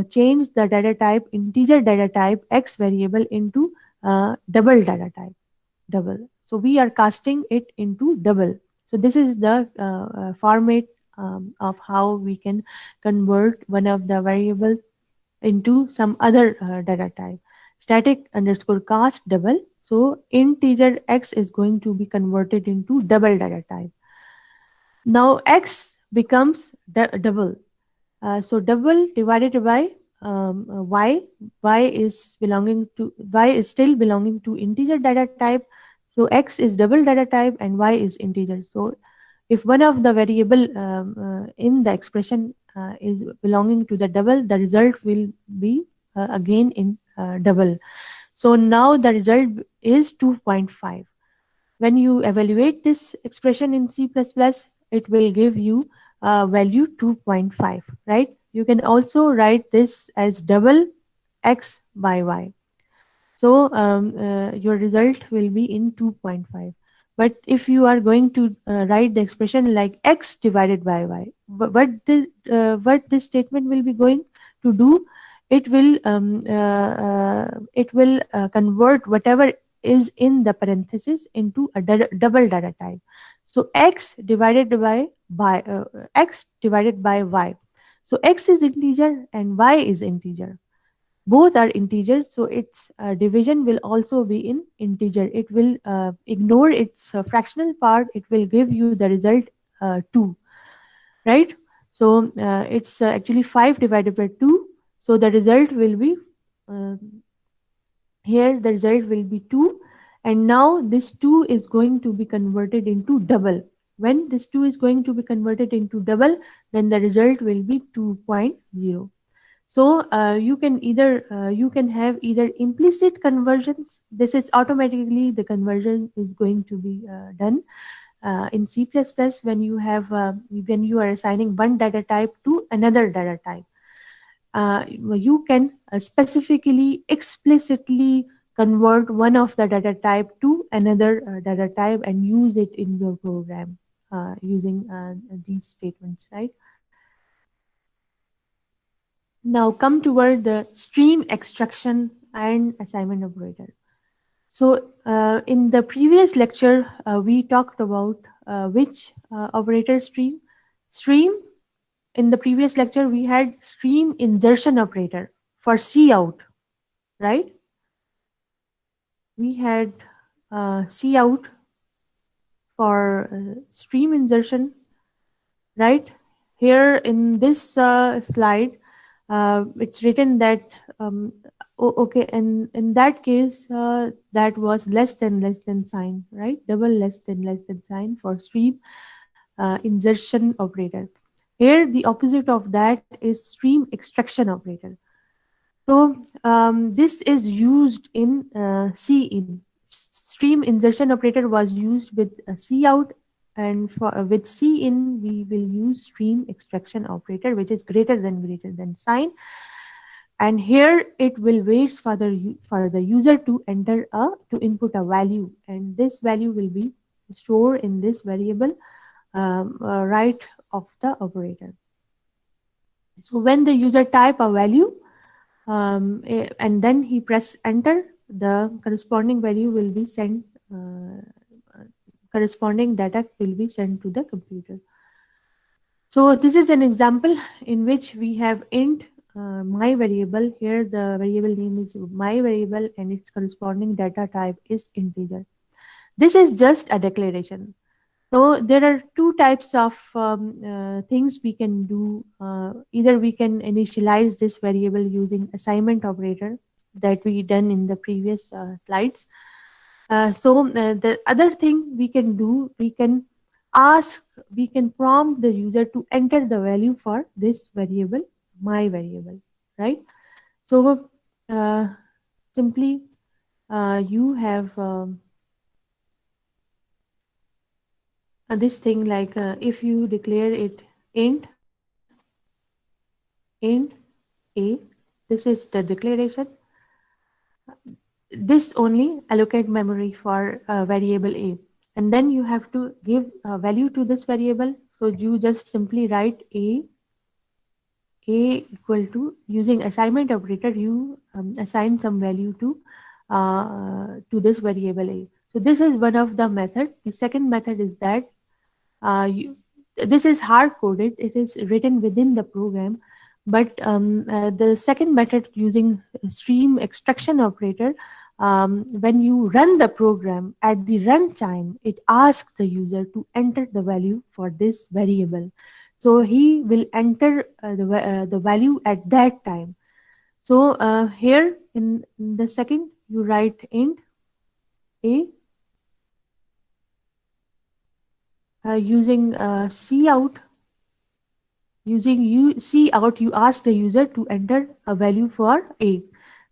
change the data type, integer data type x variable into double data type, double. So we are casting it into double. So this is the format of how we can convert one of the variable into some other data type. Static underscore cast double. So integer x is going to be converted into double data type. Now x becomes double. So double divided by y. Y is still belonging to integer data type. So x is double data type and y is integer. So if one of the variable in the expression is belonging to the double, the result will be again in double. So now the result is 2.5. When you evaluate this expression in C++, it will give you value 2.5, right? You can also write this as double x by y. So your result will be in 2.5. But if you are going to write the expression like x divided by y, what this statement will be going to do, it will convert whatever is in the parenthesis into a double data type. So x divided by y. So x is integer and y is integer. Both are integers, so its division will also be in integer. It will ignore its fractional part. It will give you the result 2, right? So it's actually 5 divided by 2. So the result will be here. The result will be 2, and now this 2 is going to be converted into double. When this 2 is going to be converted into double, then the result will be 2.0. So you can have either implicit conversions. This is automatically the conversion is going to be done in C++ when you are assigning one data type to another data type. You can specifically, explicitly convert one of the data type to another data type and use it in your program using these statements, right? Now come toward the stream extraction and assignment operator. So in the previous lecture, we talked about which operator stream. Stream, in the previous lecture, we had stream insertion operator for cout, right? We had cout for stream insertion, right? Here in this slide, it's written that okay, and in that case, that was less than sign, right? Double less than sign for stream insertion operator. Here, the opposite of that is stream extraction operator. So this is used in cin. Stream insertion operator was used with cout, and for with cin we will use stream extraction operator, which is greater than sign. And here it will wait for the user to enter to input a value, and this value will be stored in this variable right of the operator. So when the user type a value and then he press enter, the corresponding value will be sent, corresponding data will be sent to the computer. So this is an example in which we have int my variable. Here the variable name is my variable and its corresponding data type is integer. This is just a declaration. So there are two types of things we can do. Either we can initialize this variable using assignment operator that we done in the previous slides. The other thing we can do, we can prompt the user to enter the value for this variable, my variable, right? So simply you have this thing like if you declare it int a, this is the declaration. This only allocate memory for variable a, and then you have to give a value to this variable. So you just simply write a equal to, using assignment operator, you assign some value to this variable a. So this is one of the method. The second method is that this is hard coded. It is written within the program, but the second method using stream extraction operator, when you run the program at the runtime, it asks the user to enter the value for this variable. So he will enter the value at that time. So here in the second, you write int a using cout. Using cout, you ask the user to enter a value for a.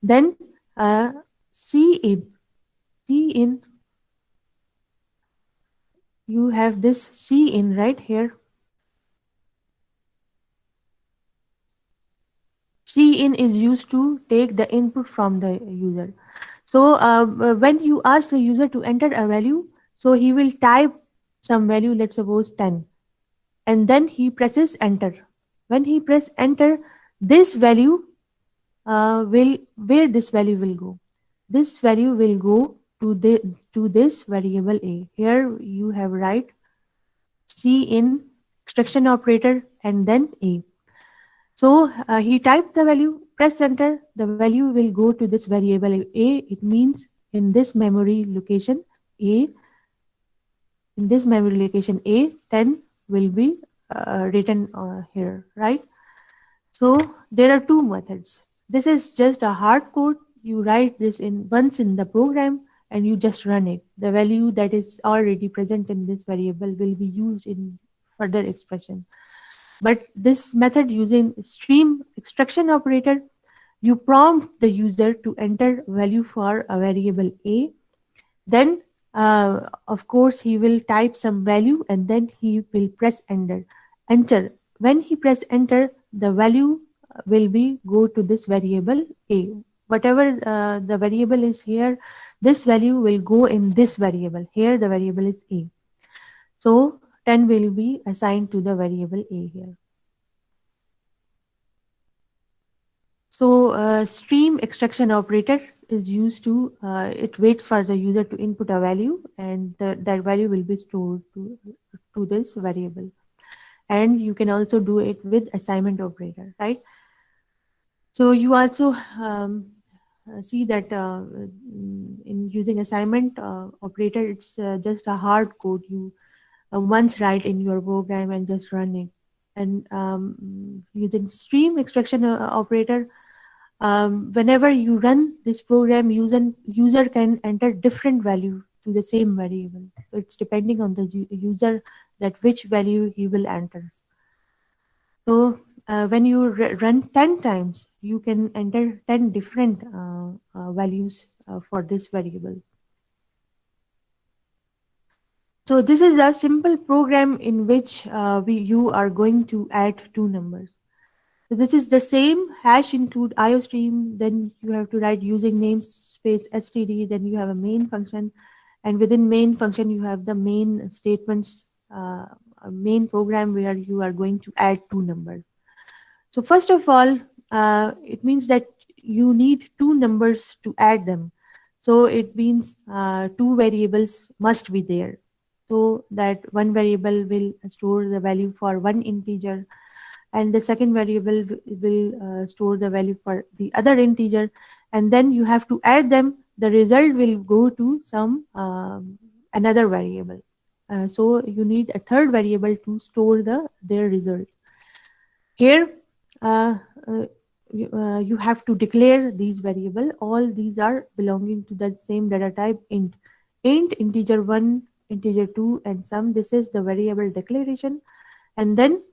Then cin, you have this cin right here. Cin is used to take the input from the user. So when you ask the user to enter a value, so he will type some value, let's suppose 10, and then he presses enter. When he press enter, this value where this value will go? This value will go to this variable a. Here you have write cin extraction operator and then a. So he typed the value, press enter, the value will go to this variable a. It means in this memory location a, in this memory location a, 10 will be written here, right? So there are two methods. This is just a hard code. You write this in once in the program and you just run it. The value that is already present in this variable will be used in further expression. But this method using stream extraction operator, you prompt the user to enter value for a variable a. Then of course he will type some value and then he will press enter. When he press enter, the value will be go to this variable a. whatever the variable is here, this value will go in this variable. Here the variable is a. So 10 will be assigned to the variable a here. So stream extraction operator is used to, it waits for the user to input a value, and that value will be stored to this variable. And you can also do it with assignment operator, right? So you also see that in using assignment operator, it's just a hard code you once write in your program and just run it. And using stream extraction operator, whenever you run this program, user can enter different value to the same variable. So it's depending on the user that which value he will enter. So when you run 10 times, you can enter 10 different values for this variable. So this is a simple program in which you are going to add two numbers. So this is the same hash include IOStream, then you have to write using namespace std, then you have a main function, and within main function you have the main statements, a main program where you are going to add two numbers. So first of all, it means that you need two numbers to add them. So it means two variables must be there. So that one variable will store the value for one integer, and the second variable will store the value for the other integer, and then you have to add them. The result will go to some another variable. So you need a third variable to store their result. Here you have to declare these variable. All these are belonging to the same data type int. Int, integer 1, integer 2, and sum. This is the variable declaration. And then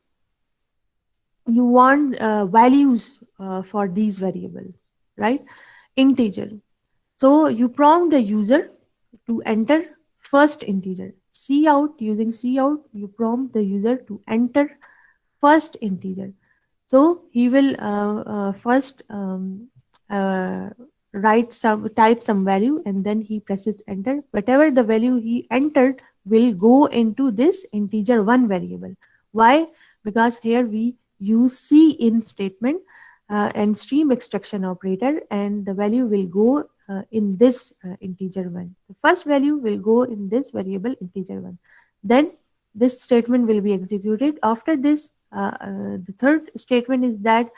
you want values for these variables, right? Integer. So you prompt the user to enter first integer. Cout, using cout, you prompt the user to enter first integer. So he will first type some value, and then he presses enter. Whatever the value he entered will go into this integer 1 variable. Why? Because here we use cin statement and stream extraction operator, and the value will go in this integer 1. The first value will go in this variable integer 1. Then this statement will be executed. After this, the third statement is that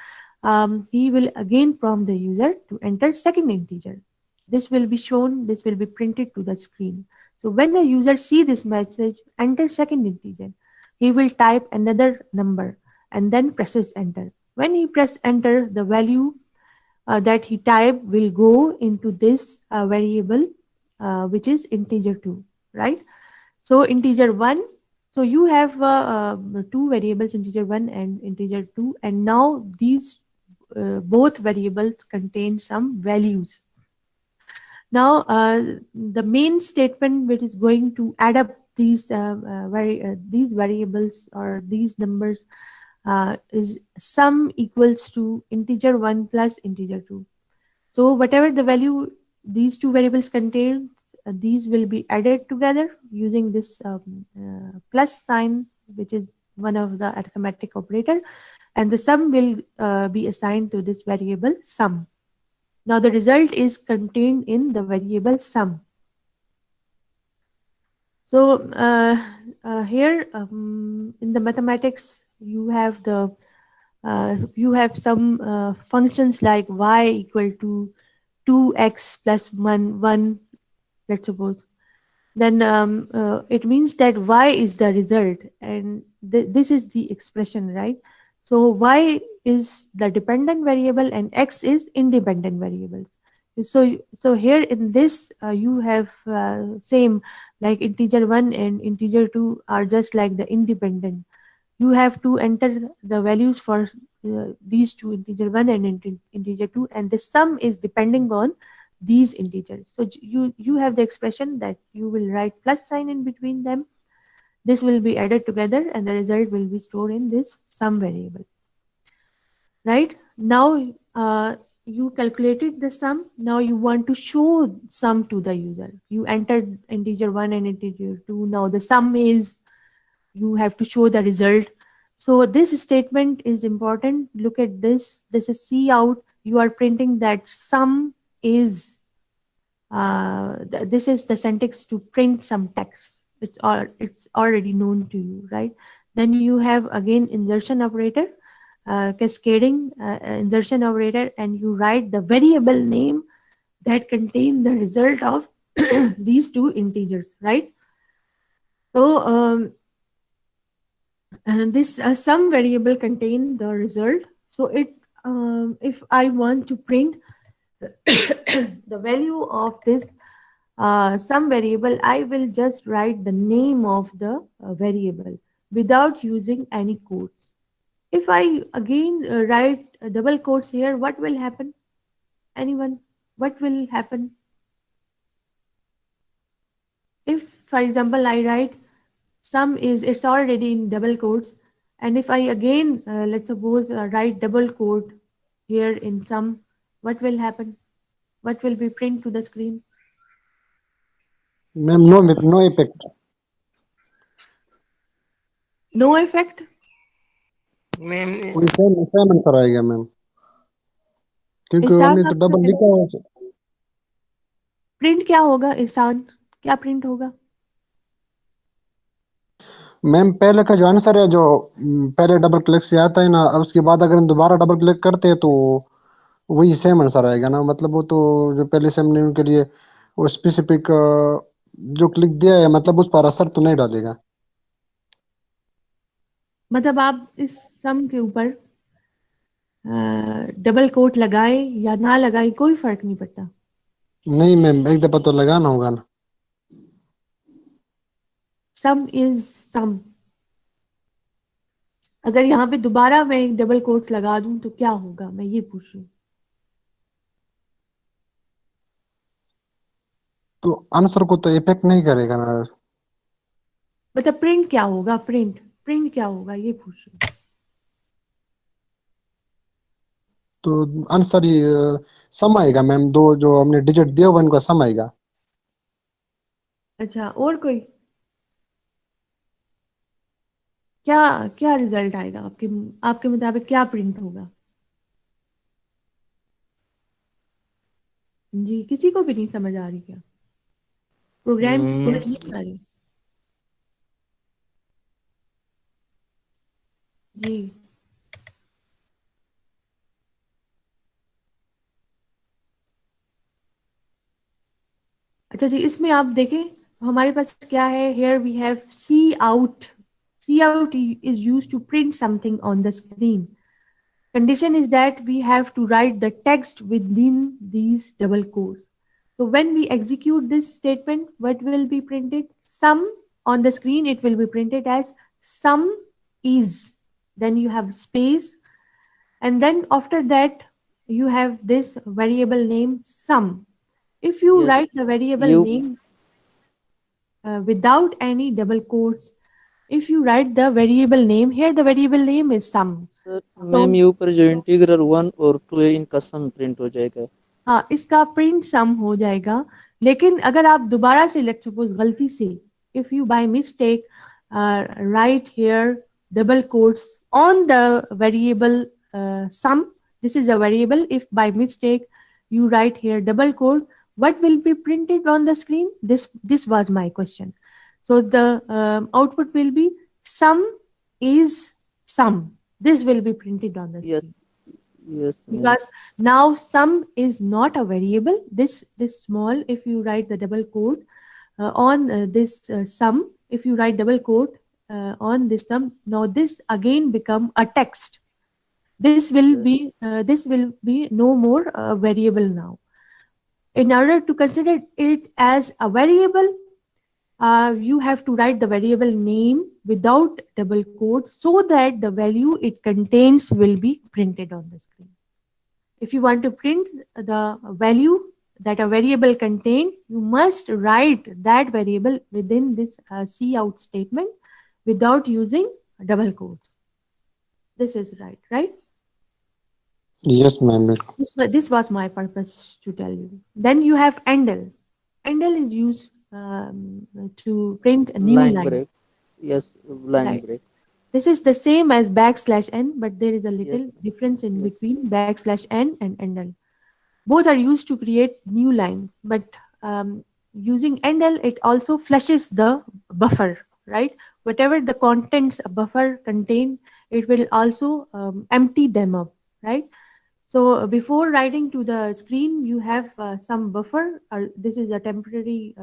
he will again prompt the user to enter second integer. This will be shown, this will be printed to the screen. So when the user see this message, enter second integer, he will type another number and then presses enter. When he press enter, the value that he typed will go into this variable, which is integer 2, right? So integer 1. So you have two variables, integer 1 and integer 2, and now these both variables contain some values. Now the main statement which is going to add up these variables or these numbers is sum equals to integer 1 plus integer 2. So whatever the value these two variables contain, these will be added together using this plus sign, which is one of the arithmetic operator, and the sum will be assigned to this variable sum. Now the result is contained in the variable sum. So here in the mathematics you have some functions like y equal to 2x plus 1, let's suppose. Then it means that y is the result, and this is the expression, right? So y is the dependent variable and x is independent variable. So here in this you have same like integer 1 and integer 2 are just like the independent. You have to enter the values for these two, integer 1 and integer 2, and the sum is depending on these integers. So you have the expression that you will write plus sign in between them. This will be added together and the result will be stored in this sum variable. Right now you calculated the sum. Now you want to show sum to the user. You entered integer 1 and integer 2. Now the sum is, you have to show the result. So this statement is important. Look at this. This is C out. You are printing that sum is, this is the syntax to print some text. It's already known to you, right? Then you have again insertion operator, cascading insertion operator, and you write the variable name that contain the result of these two integers, right? So and this sum variable contain the result. So it, if I want to print the value of this sum variable, I will just write the name of the variable without using any quotes. If I again write double quotes here, what will happen? Anyone? What will happen? If, for example, I write sum is, it's already in double quotes, and if I again, let's suppose, write double quote here in sum, what will happen? What will be print to the screen? Ma'am no effect No effect. Ma'am कोई same answer आएगा ma'am, क्योंकि ihsan हमने तो आपका double लिखा हुआ है। Print क्या होगा ihsan? क्या प्रिंट होगा? मैम पहले का जो आंसर है, जो पहले डबल क्लिक से आता है ना, अब उसके बाद अगर हम दोबारा डबल क्लिक करते हैं तो वही सेम आंसर आएगा ना। मतलब वो तो जो पहले से हमने उनके लिए वो स्पेसिफिक जो क्लिक दिया है, मतलब उस पर असर तो नहीं डालेगा। मतलब आप इस सम के ऊपर डबल कोट लगाए या ना लगाए कोई फर्क नहीं पड़ता। नहीं मैम, एक दफा तो लगाना होगा ना। Sum is sum. अगर यहाँ पे दोबारा मैं डबल कोट्स लगा दूं तो क्या होगा, मैं ये पूछ रही हूँ। तो आंसर को तो इफेक्ट नहीं करेगा ना। मतलब प्रिंट क्या होगा, प्रिंट क्या होगा ये पूछ रही हूँ। तो आंसर ये सम आएगा मैम, दो जो हमने डिजिट दिया हुआ उनका सम आएगा। अच्छा, और कोई क्या क्या रिजल्ट आएगा आपके आपके मुताबिक, क्या प्रिंट होगा? जी, किसी को भी नहीं समझ आ रही क्या? प्रोग्राम की समझ नहीं आ रही? जी, अच्छा जी, इसमें आप देखें हमारे पास क्या है। Here we have cout. Cout is used to print something on the screen. Condition is that we have to write the text within these double quotes. So when we execute this statement, what will be printed? Sum on the screen, it will be printed as sum is. Then you have space, and then after that you have this variable name sum. If you Yes. write the variable You name without any double quotes, if you write the variable name here, the variable name is sum. Sir ma'am ये ऊपर जो integral 1 और 2 है इनका सम print हो जाएगा। हाँ, इसका प्रिंट सम हो जाएगा। लेकिन अगर आप दोबारा से लेट्स सपोज गलती से, if you by mistake right here double quotes on the variable sum, this is a variable, if by mistake you write here double quote, what will be printed on the screen? This was my question. So the output will be sum is sum. This will be printed on the screen. Yes ma'am. Because now sum is not a variable. This small, if you write the double quote on this sum, if you write double quote on this sum, now this again become a text. This will be no more variable now. In order to consider it as a variable, you have to write the variable name without double quote so that the value it contains will be printed on the screen. If you want to print the value that a variable contains, you must write that variable within this cout statement without using double quotes. This is right? Yes, ma'am. बिल्कुल. This was my purpose to tell you. Then you have endl. Endl is used to print a new Line line. break. Yes, line Right. break. This is the same as backslash n, but there is a Yes, little difference in yes. between backslash n and endl. Both are used to create new lines, but using endl, it also flushes the buffer, right? Whatever the contents a buffer contain, it will also empty them up, right? So before writing to the screen, you have some buffer. This is a temporary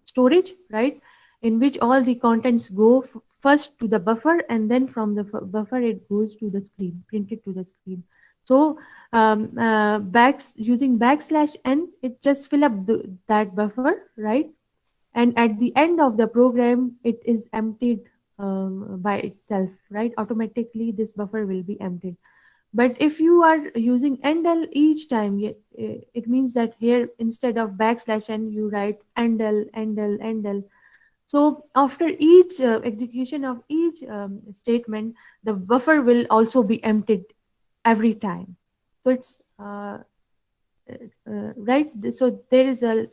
storage, right? In which all the contents go first to the buffer, and then from the buffer it goes to the screen, printed to the screen. So using backslash n, it just fill up that buffer, right? And at the end of the program, it is emptied by itself, right? Automatically, this buffer will be emptied. But if you are using endl each time, it means that here instead of backslash n, you write endl, endl, endl. So after each execution of each statement, the buffer will also be emptied every time. So it's right. So there is a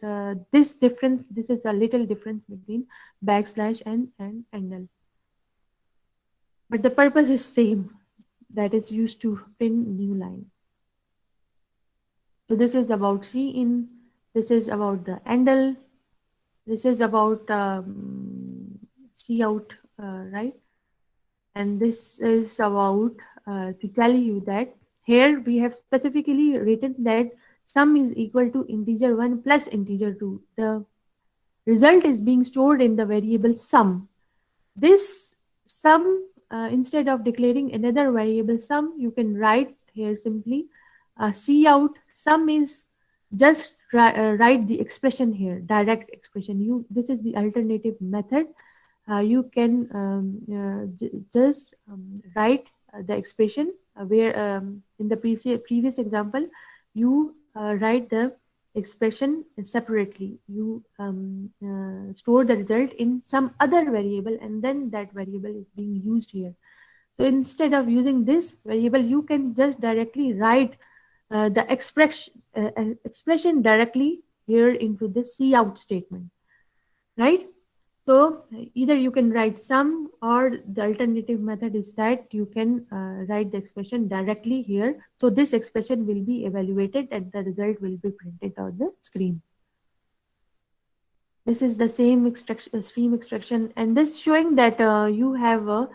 this difference. This is a little difference between backslash and endl, but the purpose is same. That is used to print new line. So this is about cin. This is about the endl. This is about cout, right? And this is about to tell you that here we have specifically written that sum is equal to integer 1 plus integer 2. The result is being stored in the variable sum. This sum, instead of declaring another variable sum, you can write here simply cout sum is just write the expression here, direct expression. This is the alternative method. You can just write the expression where in the previous example you write the expression separately. You store the result in some other variable, and then that variable is being used here. So instead of using this variable, you can just directly write the expression directly here into the cout statement, right? So either you can write sum, or the alternative method is that you can write the expression directly here. So this expression will be evaluated and the result will be printed on the screen. This is the same stream extraction, and this showing that you have a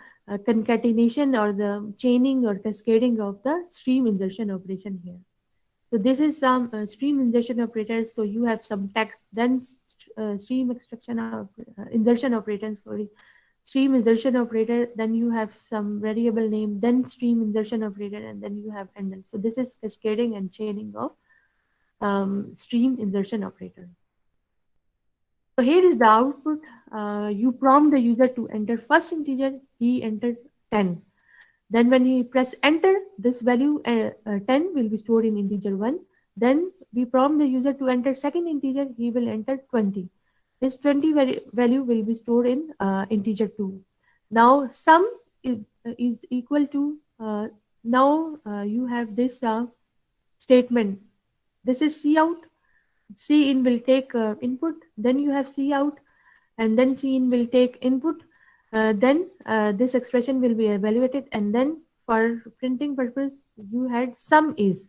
concatenation or the chaining or cascading of the stream insertion operation here. So this is some stream insertion operators. So you have some text, then stream extraction of insertion operator, sorry, stream insertion operator, then you have some variable name, then stream insertion operator, and then you have endl. So this is cascading and chaining of stream insertion operator. So here is the output. You prompt the user to enter first integer. He entered 10. Then when he press enter, this value 10 will be stored in integer 1. Then we prompt the user to enter second integer. He will enter 20. This 20 value will be stored in integer 2. Now sum is equal to, now you have this statement. This is cout. Cin will take input. Then you have cout, and then cin will take input. Then this expression will be evaluated, and then for printing purpose you had sum is.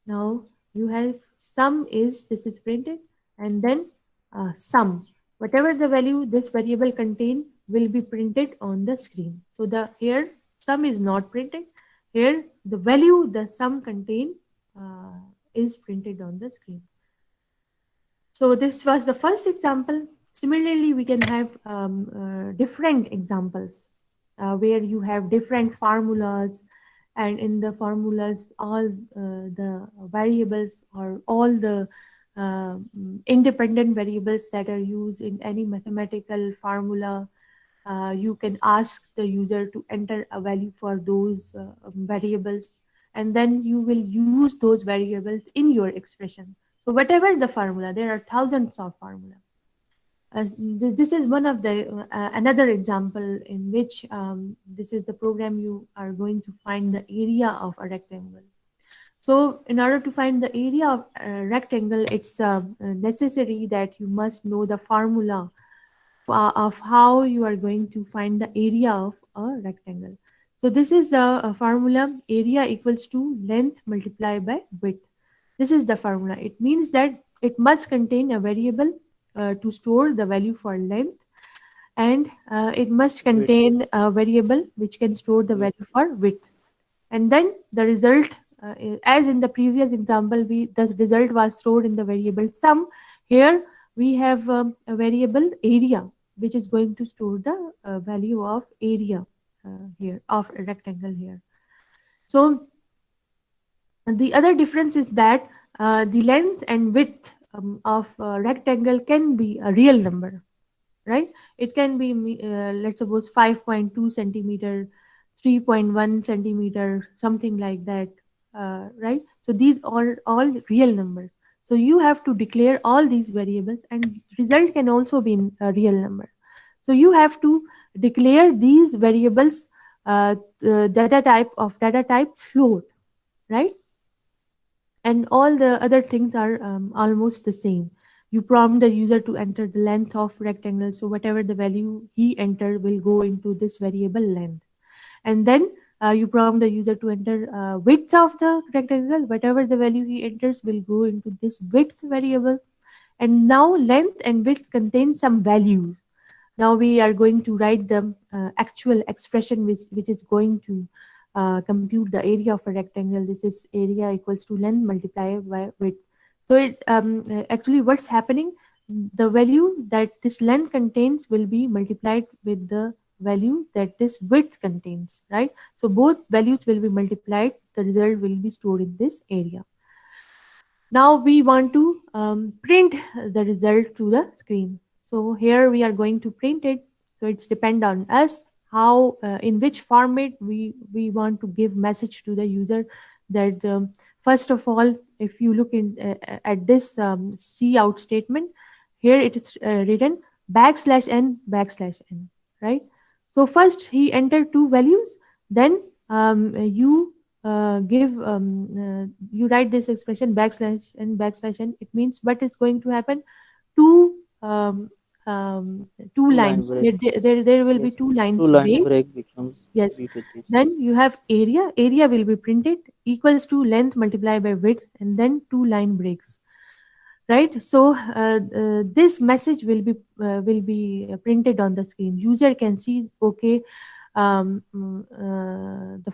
Now you have sum is, this is printed, and then sum, whatever the value this variable contain will be printed on the screen. So the here sum is not printed. Here the value the sum contain is printed on the screen. So this was the first example. Similarly, we can have different examples where you have different formulas, and in the formulas, all the variables or all the independent variables that are used in any mathematical formula. You can ask the user to enter a value for those variables, and then you will use those variables in your expression. So whatever the formula, there are thousands of formula. This is one of the another example in which this is the program you are going to find the area of a rectangle. So in order to find the area of a rectangle, it's necessary that you must know the formula of how you are going to find the area of a rectangle. So this is a formula: area equals to length multiplied by width. This is the formula. It means that it must contain a variable to store the value for length, and it must contain a variable which can store the value for width. And then the result, as in the previous example, the result was stored in the variable sum. Here we have a variable area which is going to store the value of area here of a rectangle here. So the other difference is that the length and width of a rectangle can be a real number, right? It can be, let's suppose 5.2 centimeter, 3.1 centimeter, something like that, right? So these are all real numbers. So you have to declare all these variables, and result can also be a real number. So you have to declare these variables data type float, right? And all the other things are almost the same. You prompt the user to enter the length of rectangle, so whatever the value he entered will go into this variable length. And then you prompt the user to enter width of the rectangle, whatever the value he enters will go into this width variable. And now length and width contain some values. Now we are going to write the actual expression which is going to compute the area of a rectangle. This is area equals to length multiplied by width. So it actually what's happening, the value that this length contains will be multiplied with the value that this width contains, right? So both values will be multiplied, the result will be stored in this area. Now we want to print the result to the screen. So here we are going to print it. So it's depend on us how in which format we want to give message to the user. That first of all, if you look in at this cout statement, here it is written \n, right? So first he entered two values, then you you write this expression \n. It means what is going to happen, two two lines. There will be two lines. Two line break becomes yes. B to this. Then you have area. Area will be printed equals to length multiplied by width, and then two line breaks. Right. So this message will be printed on the screen. User can see, okay, the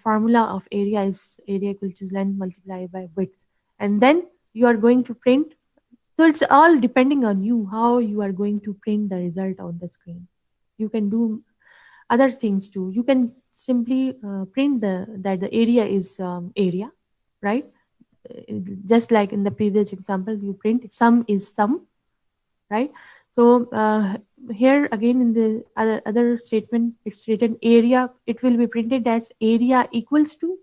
formula of area is area equals to length multiplied by width, and then you are going to print. So it's all depending on you how you are going to print the result on the screen. You can do other things too. You can simply print that the area is area, right? Just like in the previous example, you print sum is sum, right? So here again in the other statement, it's written area. It will be printed as area equals to.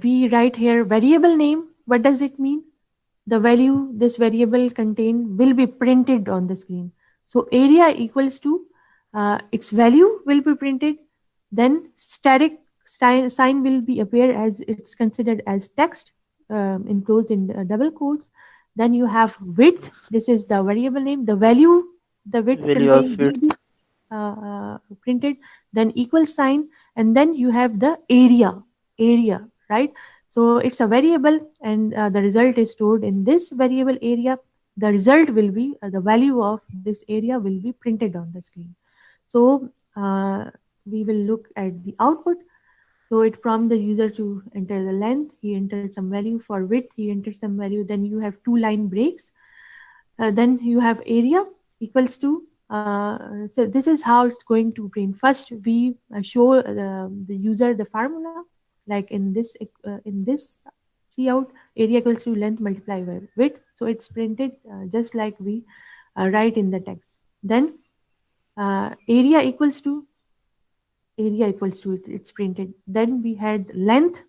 We write here variable name. What does it mean? The value this variable contain will be printed on the screen. So area equals to its value will be printed. Then static sign will be appear as it's considered as text enclosed in double quotes. Then you have width. This is the variable name. The value, the width contained will be printed. Then equal sign, and then you have the area, right? So it's a variable, and the result is stored in this variable area. The result will be the value of this area will be printed on the screen. So we will look at the output. So it prompts the user to enter the length. He entered some value. For width, he entered some value. Then you have two line breaks. Then you have area equals to. So this is how it's going to print. First, we show the user the formula, like in this cout, area equals to length multiplied by width. So it's printed just like we write in the text. Then area equals to it, it's printed. Then we had length.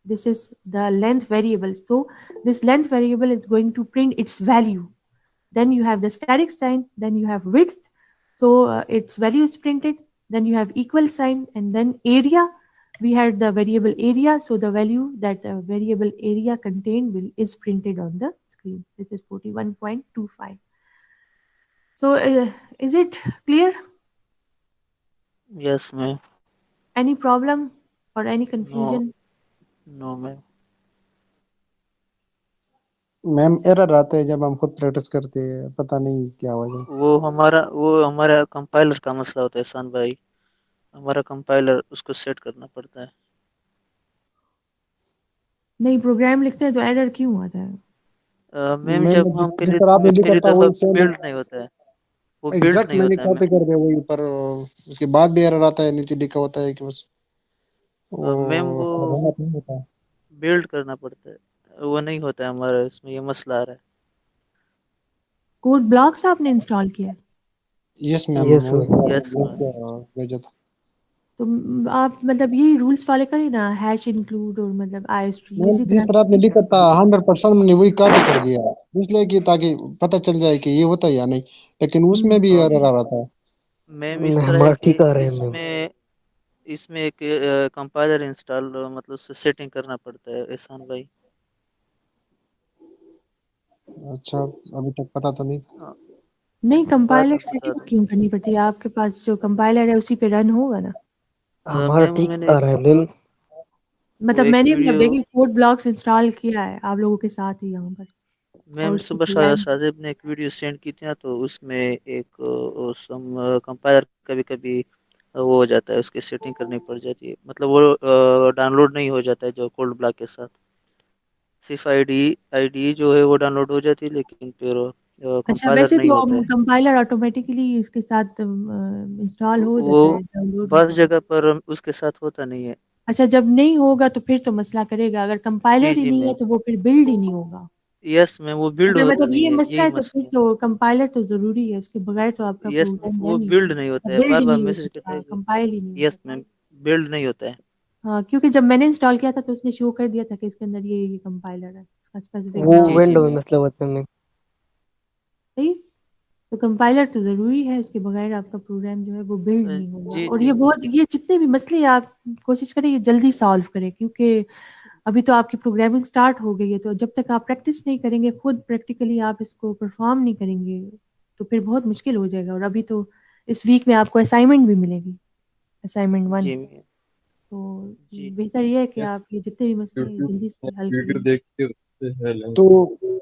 This is the length variable. So this length variable is going to print its value. then you have the static sign, then you have width, so its value is printed, then you have equal sign, and then area. We had the variable area, so the value that the variable area contained is printed on the screen. This is 41.25. So is it clear? Yes, ma'am. Any problem or any No, confusion? no, ma'am. Ma'am error आते हैं जब हम खुद practice करते हैं, पता नहीं क्या वजह। वो हमारा कंपाइलर का मसला होता है एहसान भाई, हमारा कंपाइलर उसको सेट करना पड़ता है। नहीं, प्रोग्राम लिखते हैं तो एरर क्यों आता है? मैम मैम जब हम जिस तरह आपने पहली लिखा था दफा वही सेम बिल्ड नहीं होता है, वो बिल्ड एग्जैक्ट नहीं मैंने होता है कॉपी मैम। कर दिया वही, पर उसके बाद भी एरर आता है, नीचे लिखा होता है कि बस मैम वो रन नहीं होता। बिल्ड करना पड़ता है, वो नहीं होता है हमारा, इसमें ये मसला आ रहा है। कोड ब्लॉक्स आपने इंस्टॉल किया है? यस मैम, यस वही मैम। Yes ma'am. भेजा था। तो आप मतलब यही रूल्स फॉलो करें ना, हैश इंक्लूड और मतलब आईएसटी मैम इसी जिस तरह। तरह आपने लिखा था 100% मैंने वही कॉपी कर दिया, इसलिए कि ताकि पता चल जाए कि ये होता है या नहीं, लेकिन उसमें भी और एरर आ रहा था। मैम इस तरह है हमारा कि ठीक आ रहा है मैम। इसमें एक कंपाइलर इंस्टॉल मतलब सेटिंग करना पड़ता है एहसान भाई। अच्छा, अभी तक पता तो नहीं था। नहीं, बाद कंपाइलर में बता सेटिंग दूँ। क्यों करनी पड़ती है? आपके पास जो कंपाइलर है उसी पे रन होगा ना। हमारा मैम ठीक मैंने आ रहा है मैम। वो मतलब एक मैंने मतलब वीडियो देखिए कोड ब्लॉक्स इंस्टॉल किया है आप लोगों के साथ ही यहाँ पर, और मैम उसको सुबह प्रोग्राम। शाहजेब ने एक वीडियो सेंड की थी ना, तो उसमें एक कंपाइलर कभी कभी वो हो जाता है, उसकी सेटिंग करनी पड़ जाती है, मतलब वो डाउनलोड नहीं हो जाता है जो कोल्ड ब्लॉक के साथ, सिर्फ आईडी जो है वो डाउनलोड हो जाती है, लेकिन फिर अच्छा, कंपाइलर वैसे नहीं तो होता है। कंपाइलर ऑटोमेटिकली इसके साथ इंस्टॉल हो वो जाता है, डाउनलोड बस होता है। जगह पर उसके साथ होता नहीं है। अच्छा, जब नहीं होगा तो फिर तो मसला करेगा, अगर जी कंपाइलर ही जी नहीं है मैम। तो वो फिर बिल्ड ही नहीं होगा। यस मैम, वो बिल्ड अगर होता मतलब नहीं ये है, मसला यही है तो फिर मसला है। तो कंपाइलर तो जरूरी है, उसके बगैर तो आपका यस प्रोग्राम वो रन ही बिल्ड नहीं, नहीं होता है, बिल्ड बार ही बार नहीं हो मैसेज करता सकता, है कि कंपाइल ही नहीं हो यस सकता। मैम बिल्ड नहीं होता है। हाँ, क्योंकि जब मैंने इंस्टॉल किया था तो उसने शो कर दिया था कि इसके अंदर ये कंपाइलर है, उसका स्पेसिफिक वो नाम जी है। जी विंडो में मैम। मसला होता है मैम। सही। तो कंपाइलर तो ज़रूरी है, इसके बगैर आपका प्रोग्राम जो है वो बिल्ड नहीं होगा। जी और जी ये बहुत, ये जितने भी मसले हैं, आप कोशिश करें ये जल्दी सॉल्व करें, क्योंकि अभी तो आपकी प्रोग्रामिंग स्टार्ट हो गई है, तो जब तक आप प्रैक्टिस नहीं करेंगे, खुद प्रैक्टिकली आप इसको परफॉर्म नहीं करेंगे, तो फिर बहुत मुश्किल हो जाएगा। और अभी तो इस वीक में आपको असाइनमेंट भी मिलेगी, असाइनमेंट 1। जी मैम। तो जी बेहतर ये है कि या आप ये जितने भी मसले हैं यूट्यूब जल्दी से हल वीडियो करिए। देख के उससे है लेंगे। तो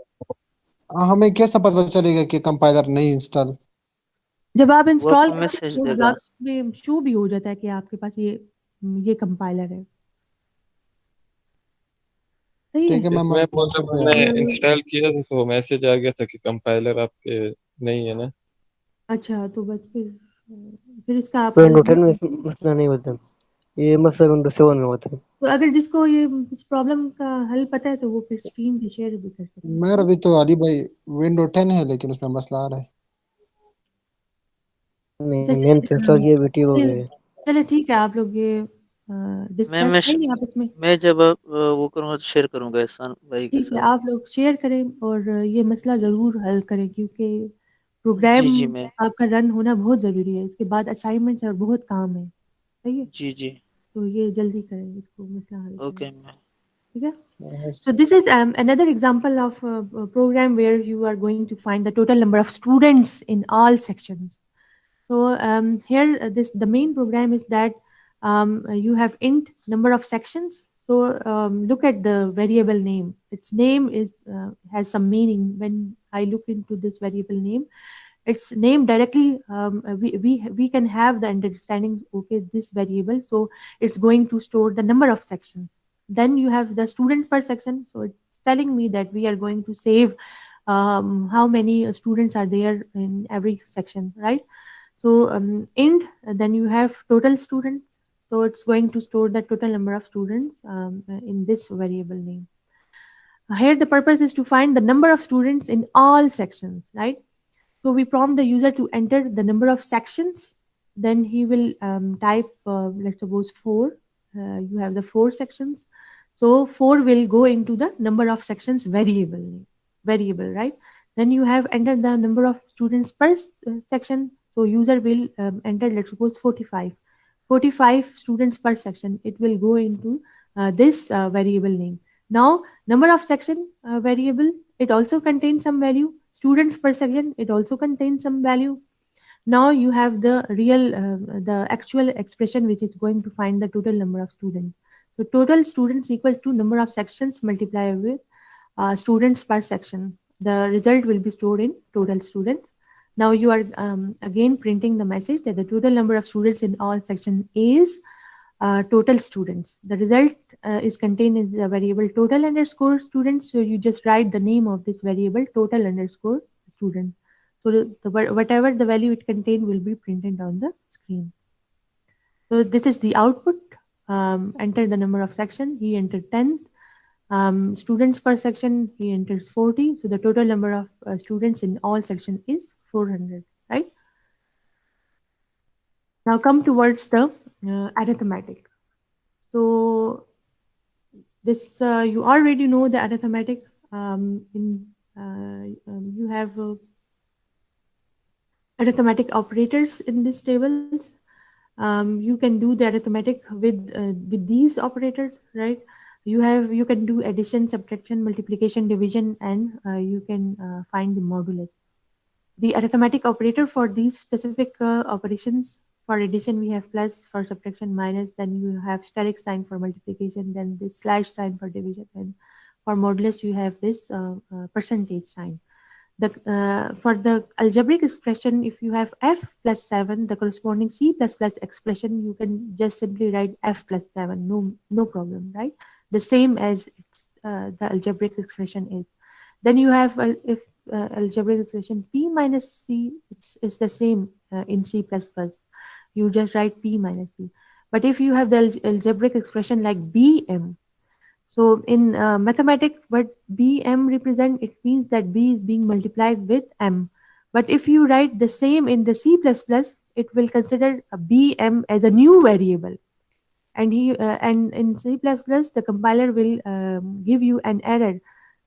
हमें कैसे पता चलेगा कि कंपाइलर नहीं इंस्टॉल? जब आप वो इंस्टॉल आपको करें मैसेज कोड देगा। ब्लॉक्स में शो भी हो जाता है कि आपके पास ये कंपाइलर है। सही है। ठीक है मैम, इसमें हम वो कोशिश जब करते मैंने हैं। तो इंस्टॉल किया था तो मैसेज आ गया था कि कंपाइलर आपके नहीं है ना। अच्छा, तो बस फिर इसका आप हल विंडो 10 में कीजिए। मसला नहीं होता, ये मसला विंडो 7 में होता है। तो अगर जिसको ये इस प्रॉब्लम का हल पता है तो वो फिर स्क्रीन पे शेयर भी कर सकते हैं, मेरा ठीक है। भी तो अली भाई विंडो 10 है, लेकिन उसमें मसला आ रहा है। अच्छा, नहीं मैंने तो इंस्टॉल किया भी ठीक हो गया है। चले ठीक है, आप लोग ये मैं डिस्कस मैं करेंगे आपस में। मैं जब वो करूँगा तो शेयर करूँगा एहसान भाई के ठीक है, साथ। आप लोग शेयर करें और ये मसला ज़रूर हल करें, क्योंकि जी प्रोग्राम जी मैम। आपका रन होना बहुत ज़रूरी है, इसके बाद असाइनमेंट्स और बहुत काम है। सही है। जी जी। तो ये जल्दी करें, इसको मसला हल करें, ओके मैम। ठीक है। Yes. So this is another example of a program where you are going to find the total number of students in all sections. So here, the main program is that you have int number of sections. So look at the variable name. Its name has some meaning. When I look into this variable name, its name directly, we can have the understanding. Okay, this variable, so it's going to store the number of sections. Then you have the student per section. So it's telling me that we are going to save how many students are there in every section, right? So int, then you have total students. So it's going to store the total number of students in this variable name. Here the purpose is to find the number of students in all sections, right? So we prompt the user to enter the number of sections. Then he will type, let's suppose 4. You have the 4 sections. So 4 will go into the number of sections variable, right? Then you have entered the number of students per section. So user will enter, let's suppose 45. 45 students per section. It will go into this variable name. Now, number of section variable, it also contains some value. Students per section, it also contains some value. Now you have the real, the actual expression which is going to find the total number of students. So total students equal to number of sections multiplied with students per section. The result will be stored in total students. Now you are again printing the message that the total number of students in all section is total students. The result is contained in the variable total underscore students. So you just write the name of this variable total underscore student. So whatever the value it contained will be printed on the screen. So this is the output. Enter the number of section. He entered 10. Students per section, he enters 40. So the total number of students in all section is 400, right? Now come towards the arithmetic. So this you already know the arithmetic. You have arithmetic operators in these tables. You can do the arithmetic with these operators, right? You can do addition, subtraction, multiplication, division, and you can find the modulus. The arithmetic operator for these specific operations, for addition we have plus, for subtraction minus, then you have steric sign for multiplication, then this slash sign for division, and for modulus you have this percentage sign. For the algebraic expression, if you have f plus 7, the corresponding c plus plus expression, you can just simply write f plus 7, no problem, right? The same as the algebraic expression is. Then you have if algebraic expression p minus c, it's the same in C++. You just write p minus c. But if you have the algebraic expression like bm, so in mathematics, what bm represent, it means that b is being multiplied with m. But if you write the same in the C++, it will consider a bm as a new variable. And in C++, the compiler will give you an error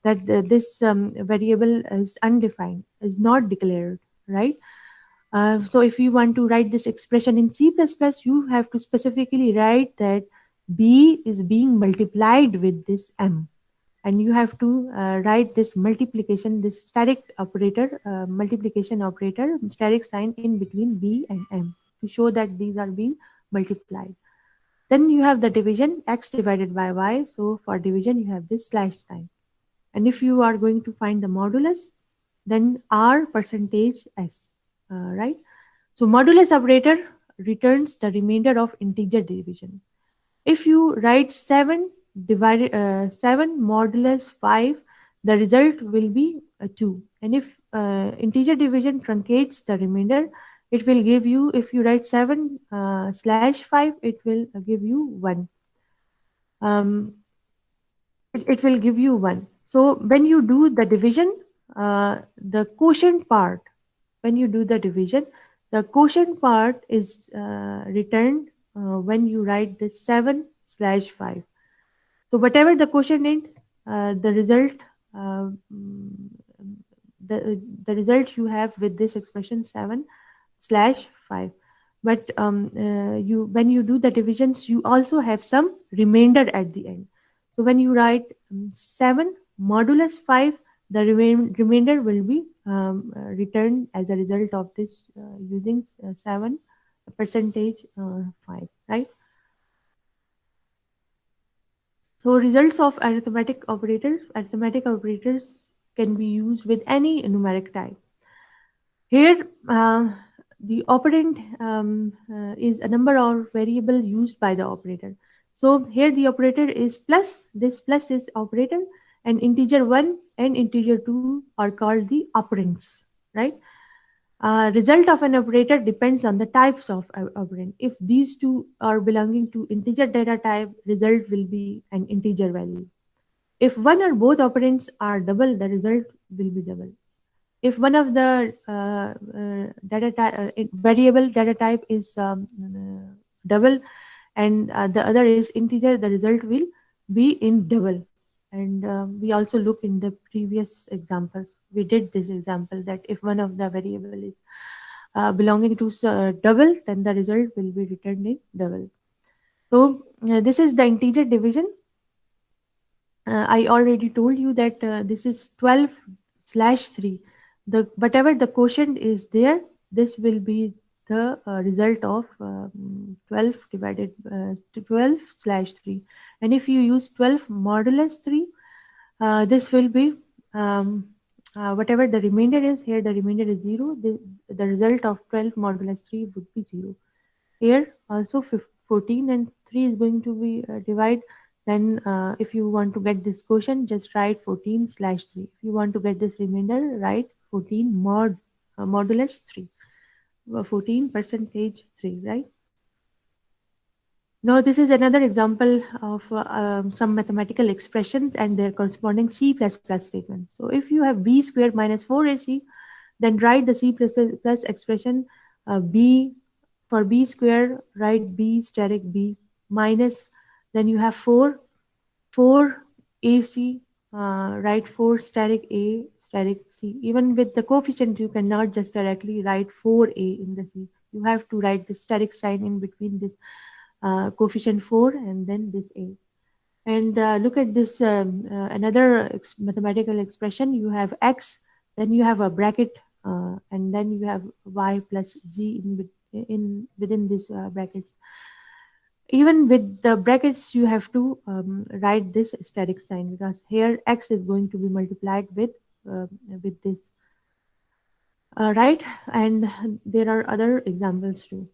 that this variable is undefined, is not declared, right? So if you want to write this expression in C++, you have to specifically write that b is being multiplied with this m. And you have to write this multiplication, this steric operator, multiplication operator, steric sign in between b and m to show that these are being multiplied. Then you have the division, x divided by y. So for division, you have this slash sign. And if you are going to find the modulus, then r percentage s, right? So modulus operator returns the remainder of integer division. If you write 7 divided 7 modulus 5, the result will be 2. And if integer division truncates the remainder, it will give you, if you write 7 slash 5, it will give you 1. It will give you 1. So when you do the division, the quotient part, when you do the division, the quotient part is returned when you write the 7 slash 5. So whatever the quotient is, the result, the result you have with this expression 7 slash 5. But when you do the divisions, you also have some remainder at the end. So when you write 7 modulus 5, the remainder will be returned as a result of this using 7 percentage 5, right? So results of arithmetic operators can be used with any numeric type. Here, the operand is a number or variable used by the operator. So here the operator is plus, this plus is operator, and integer 1 and integer 2 are called the operands, right? Result of an operator depends on the types of operand. If these two are belonging to integer data type, result will be an integer value. If one or both operands are double, the result will be double. If one of the variable data type is double and the other is integer, the result will be in double. And we also look in the previous examples. We did this example that if one of the variable is belonging to double, then the result will be returned in double. So this is the integer division. I already told you that this is 12/3. The whatever the quotient is there, this will be the result of 12 divided to 12/3. And if you use 12 modulus 3, this will be whatever the remainder is here. The remainder is 0. The result of 12 modulus 3 would be 0. Here also 14 and 3 is going to be divide. Then if you want to get this quotient, just write 14/3. If you want to get this remainder, write 14 modulus 3. 14% 3, right? Now this is another example of some mathematical expressions and their corresponding C++ statements. So if you have b squared minus 4ac, then write the C++ expression b. For b square, write b static b minus, then you have 4ac, write 4 static a static c. Even with the coefficient, you cannot just directly write 4a in the c. You have to write the static sign in between this coefficient 4 and then this a. And look at this another mathematical expression. You have x, then you have a bracket, and then you have y plus z within these brackets. Even with the brackets, you have to write this static sign, because here x is going to be multiplied with this, right? And there are other examples too.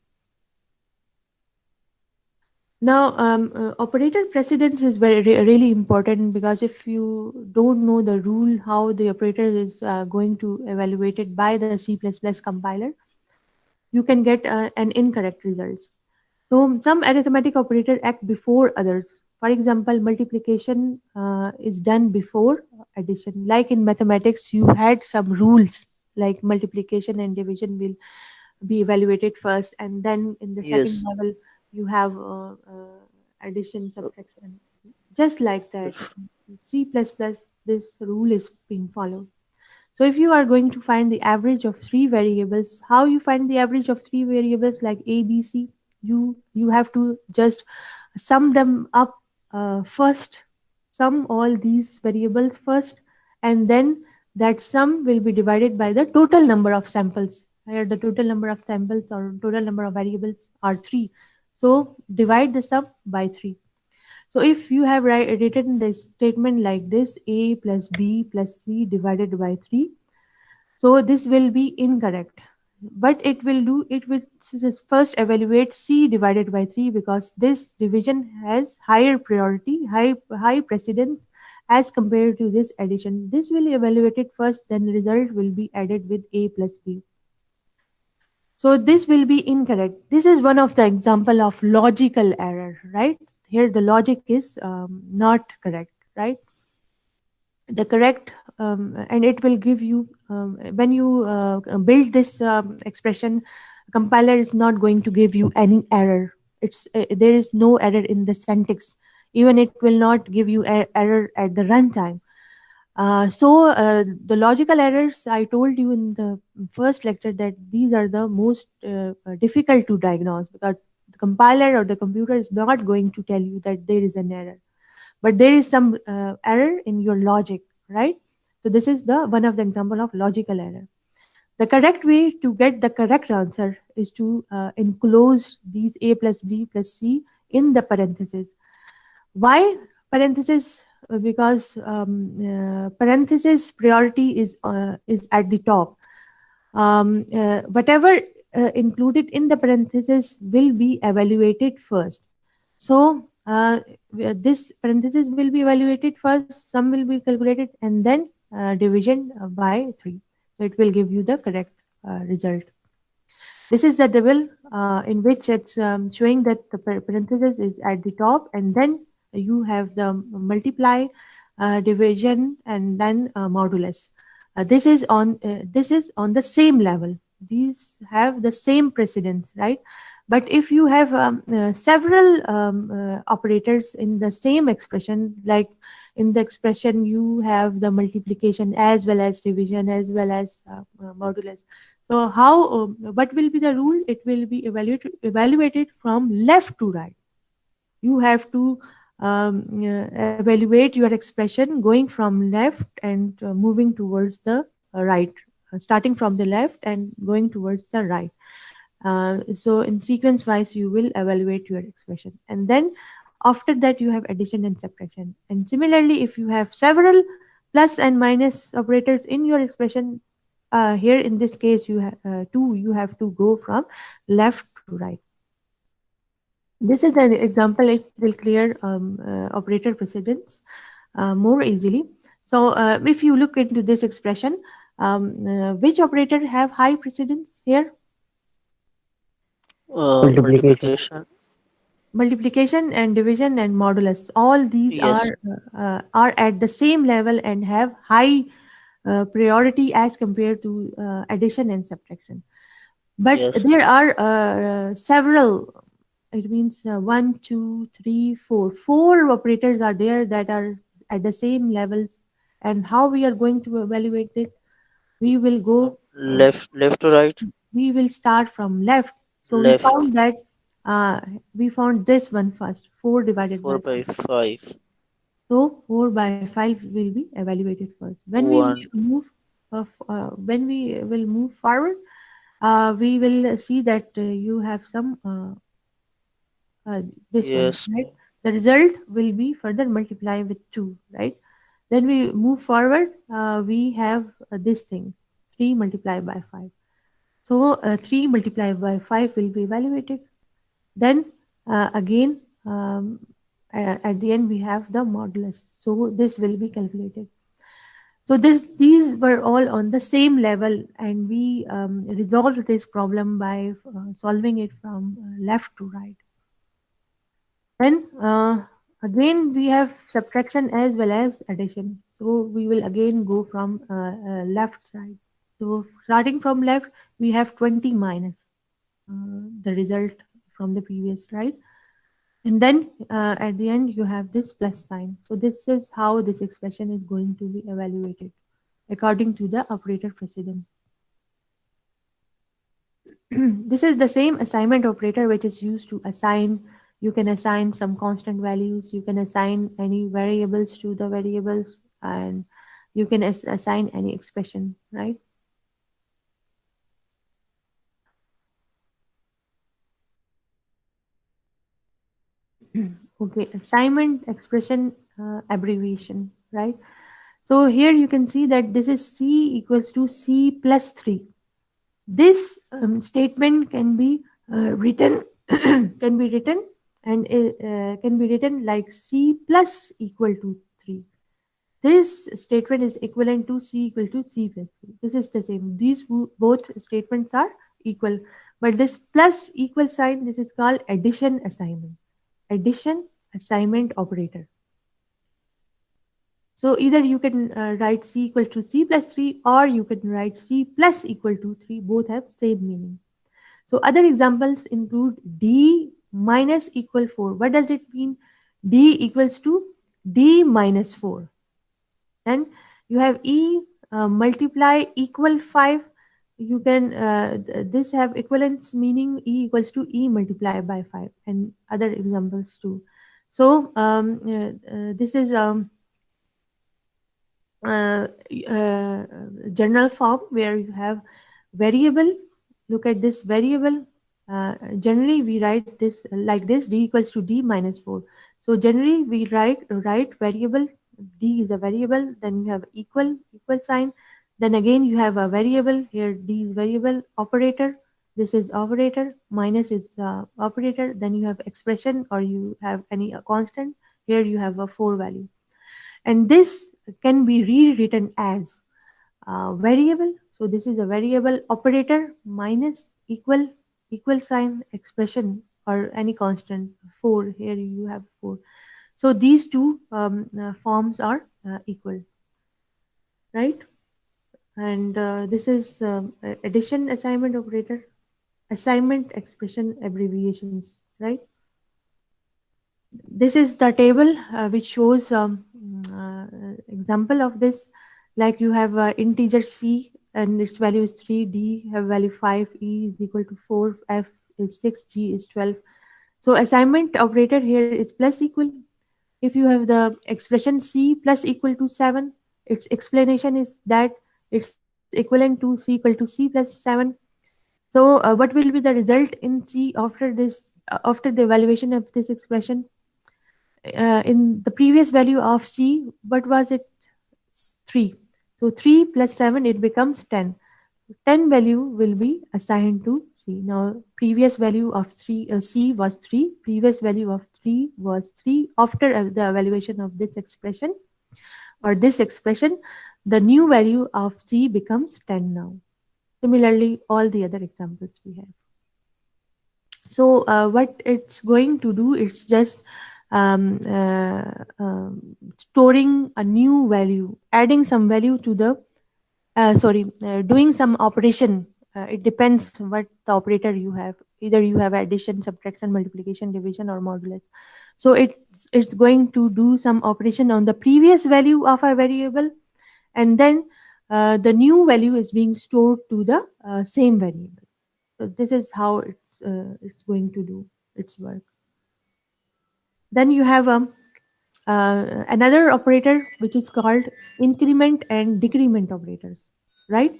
Now, operator precedence is really important, because if you don't know the rule how the operator is going to evaluate it by the C++ compiler, you can get an incorrect results. So some arithmetic operator act before others. For example, multiplication is done before addition. Like in mathematics, you had some rules like multiplication and division will be evaluated first, and then in the second Yes. level you have addition, subtraction. Just like that, C++, this rule is being followed. So if you are going to find the average of 3 variables, how you find the average of 3 variables like A, B, C? You have to just sum them up first, sum all these variables first, and then that sum will be divided by the total number of samples. Here the total number of samples or total number of variables are 3. So divide the sum by 3. So if you have written this statement like this, a plus b plus c divided by 3, so this will be incorrect. But it will first evaluate c divided by 3, because this division has higher priority, high precedence as compared to this addition. This will evaluate it first, then the result will be added with a plus b. So this will be incorrect. This is one of the example of logical error, right? Here the logic is not correct, right? The correct, and it will give you, when you build this expression, compiler is not going to give you any error. There is no error in the syntax. Even it will not give you error at the runtime. So the logical errors, I told you in the first lecture that these are the most difficult to diagnose, because the compiler or the computer is not going to tell you that there is an error, but there is some error in your logic, right? So this is the one of the example of logical error. The correct way to get the correct answer is to enclose these a plus b plus c in the parentheses. Why parentheses? Because parentheses priority is at the top. Whatever included in the parentheses will be evaluated first. So this parenthesis will be evaluated first, sum will be calculated, and then division by 3. So it will give you the correct result. This is the table in which it's showing that the parenthesis is at the top, and then you have the multiply, division, and then modulus. This is on the same level. These have the same precedence, right? But if you have several operators in the same expression, like in the expression you have the multiplication as well as division as well as modulus. So how what will be the rule? It will be evaluated from left to right. You have to evaluate your expression going from left and moving towards the right, starting from the left and going towards the right. So in sequence wise, you will evaluate your expression, and then after that you have addition and subtraction. And similarly, if you have several plus and minus operators in your expression, here in this case you have two, you have to go from left to right. This is an example. It will clear operator precedence more easily. So if you look into this expression, which operator have high precedence here? Multiplication. Multiplication and division and modulus. All these Yes. are at the same level and have high priority as compared to addition and subtraction. But Yes. there are several. It means one, two, three, four. Four operators are there that are at the same levels. And how we are going to evaluate it? We will go. Left to right. We will start from left. So Left. we found this one first. 4 divided 4 by by 5. So 4 by 5 will be evaluated first. 1. When we will move forward, we will see that you have some this one, Yes. right? The result will be further multiply with 2, right? Then we move forward. We have this thing, 3 multiplied by 5. So 3 multiplied by 5 will be evaluated. Then again, at the end we have the modulus. So this will be calculated. So these were all on the same level, and we resolved this problem by solving it from left to right. Then again we have subtraction as well as addition. So we will again go from left side. So starting from left, we have 20 minus the result from the previous, right? And then at the end you have this plus sign. So this is how this expression is going to be evaluated according to the operator precedence. This is the same assignment operator which is used to assign. You can assign some constant values, you can assign any variables to the variables, and you can assign any expression, right? Okay, assignment expression abbreviation, right? So here you can see that this is C equals to C plus 3. This statement can be written can be written and can be written like C plus equal to 3. This statement is equivalent to C equal to C plus 3. This is the same. These both statements are equal, but this plus equal sign, this is called addition assignment. Addition assignment operator. So either you can write C equal to C plus 3, or you can write C plus equal to 3. Both have same meaning. So other examples include D minus equal 4. What does it mean? D equals to D minus 4. Then you have E multiply equal 5. You can this have equivalence, meaning E equals to E multiplied by 5, and other examples too. So this is general form where you have variable. Look at this variable. Generally we write this like this: D equals to D minus 4. So generally we write variable. D is a variable, then you have equal sign, then again you have a variable. Here D is variable, operator, this is operator, minus is operator, then you have expression, or you have any constant. Here you have a 4 value, and this can be rewritten as variable. So this is a variable, operator, minus equal sign, expression, or any constant, 4. Here you have 4. So these two forms are equal, right? And this is addition assignment operator, assignment expression abbreviations, right? This is the table which shows example of this, like you have integer c and its value is 3, d have value 5, e is equal to 4, f is 6, g is 12. So assignment operator here is plus equal. If you have the expression c plus equal to 7, its explanation is that it's equivalent to c equal to c plus 7. So what will be the result in c after this, after the evaluation of this expression? In the previous value of c, what was it? 3. So 3 plus 7, it becomes 10. 10 value will be assigned to c. Now previous value of 3 c was 3. Previous value of 3 was 3. After the evaluation of this expression or this expression, the new value of c becomes 10 now. Similarly, all the other examples we have. So what it's going to do, it's just storing a new value, adding some value to the doing some operation. It depends what the operator you have. Either you have addition, subtraction, multiplication, division, or modulus. So it's going to do some operation on the previous value of a variable, and then the new value is being stored to the same variable. So this is how it's going to do its work. Then you have another operator which is called increment and decrement operators, right?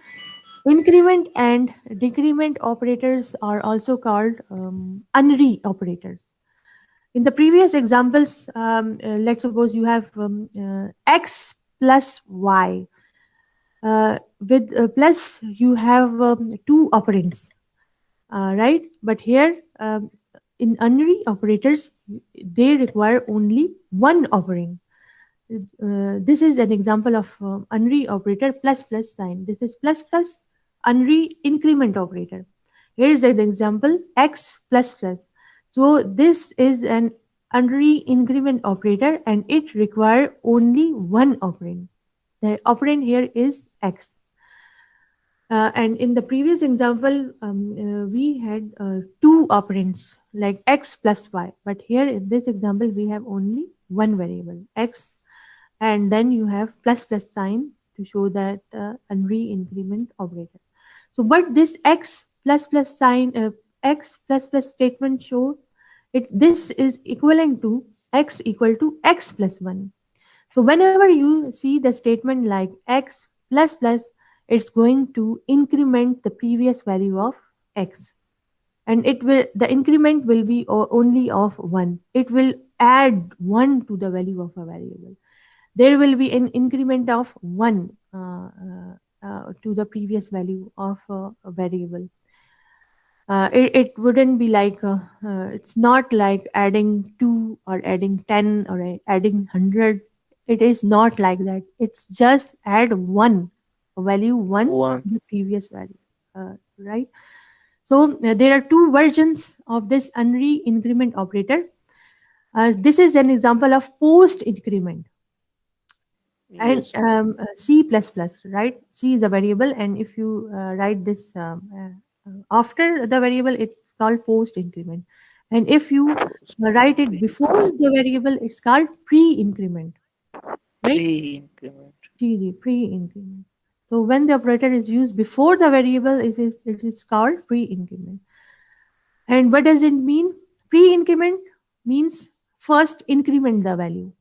Increment and decrement operators are also called unary operators. In the previous examples, let's suppose you have x plus y. With plus, you have 2 operands, right? But here, in unary operators, they require only 1 operand. This is an example of unary operator plus plus sign. This is plus plus unary increment operator. Here is an example x plus plus. So this is an unary increment operator and it requires only 1 operand. The operand here is x. And in the previous example, we had 2 operands like x plus y. But here in this example, we have only 1 variable x, and then you have plus plus sign to show that unary increment operator. So what this x plus plus sign, x plus plus statement show, this is equivalent to x equal to x plus 1. So whenever you see the statement like x plus plus, it's going to increment the previous value of x, and the increment will be only of 1. It will add 1 to the value of a variable. There will be an increment of 1 to the previous value of a variable. It wouldn't be like it's not like adding 2 or adding 10 or adding 100. It is not like that. It's just add 1, value 1 to the previous value, right? So there are 2 versions of this unary increment operator. This is an example of post increment. And c plus plus, right? C is a variable, and if you write this after the variable, it's called post increment. And if you write it before the variable, it's called pre-increment, right? Pre-increment. So when the operator is used before the variable, it is called pre-increment. And what does it mean? Pre-increment means first increment the value.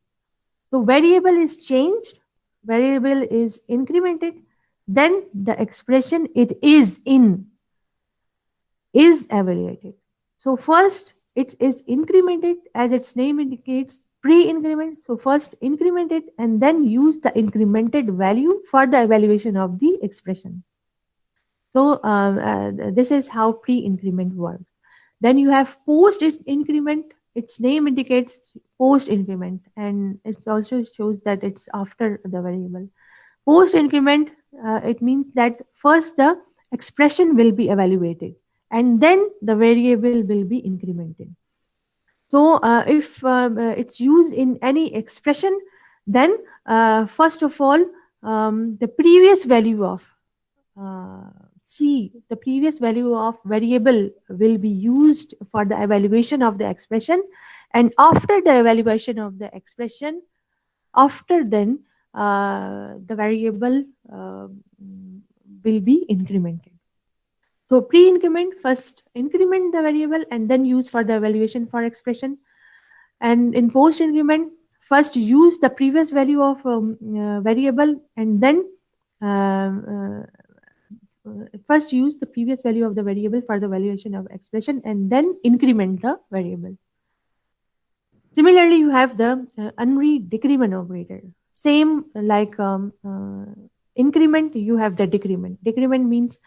So variable is changed, variable is incremented, then the expression it is in is evaluated. So first it is incremented, as its name indicates, pre-increment. So first increment it and then use the incremented value for the evaluation of the expression. So this is how pre-increment works. Then you have post-increment. Its name indicates post-increment, and it also shows that it's after the variable. Post-increment, it means that first the expression will be evaluated, and then the variable will be incremented. So if it's used in any expression, then first of all, the previous value of C, the previous value of variable will be used for the evaluation of the expression, and after the evaluation of the expression, after then the variable will be incremented. So pre-increment, first increment the variable and then use for the evaluation for expression. And in post-increment, first use the previous value of variable and then first use the previous value of the variable for the evaluation of expression and then increment the variable. Similarly, you have the unread decrement operator. Same like increment, you have the decrement. Decrement means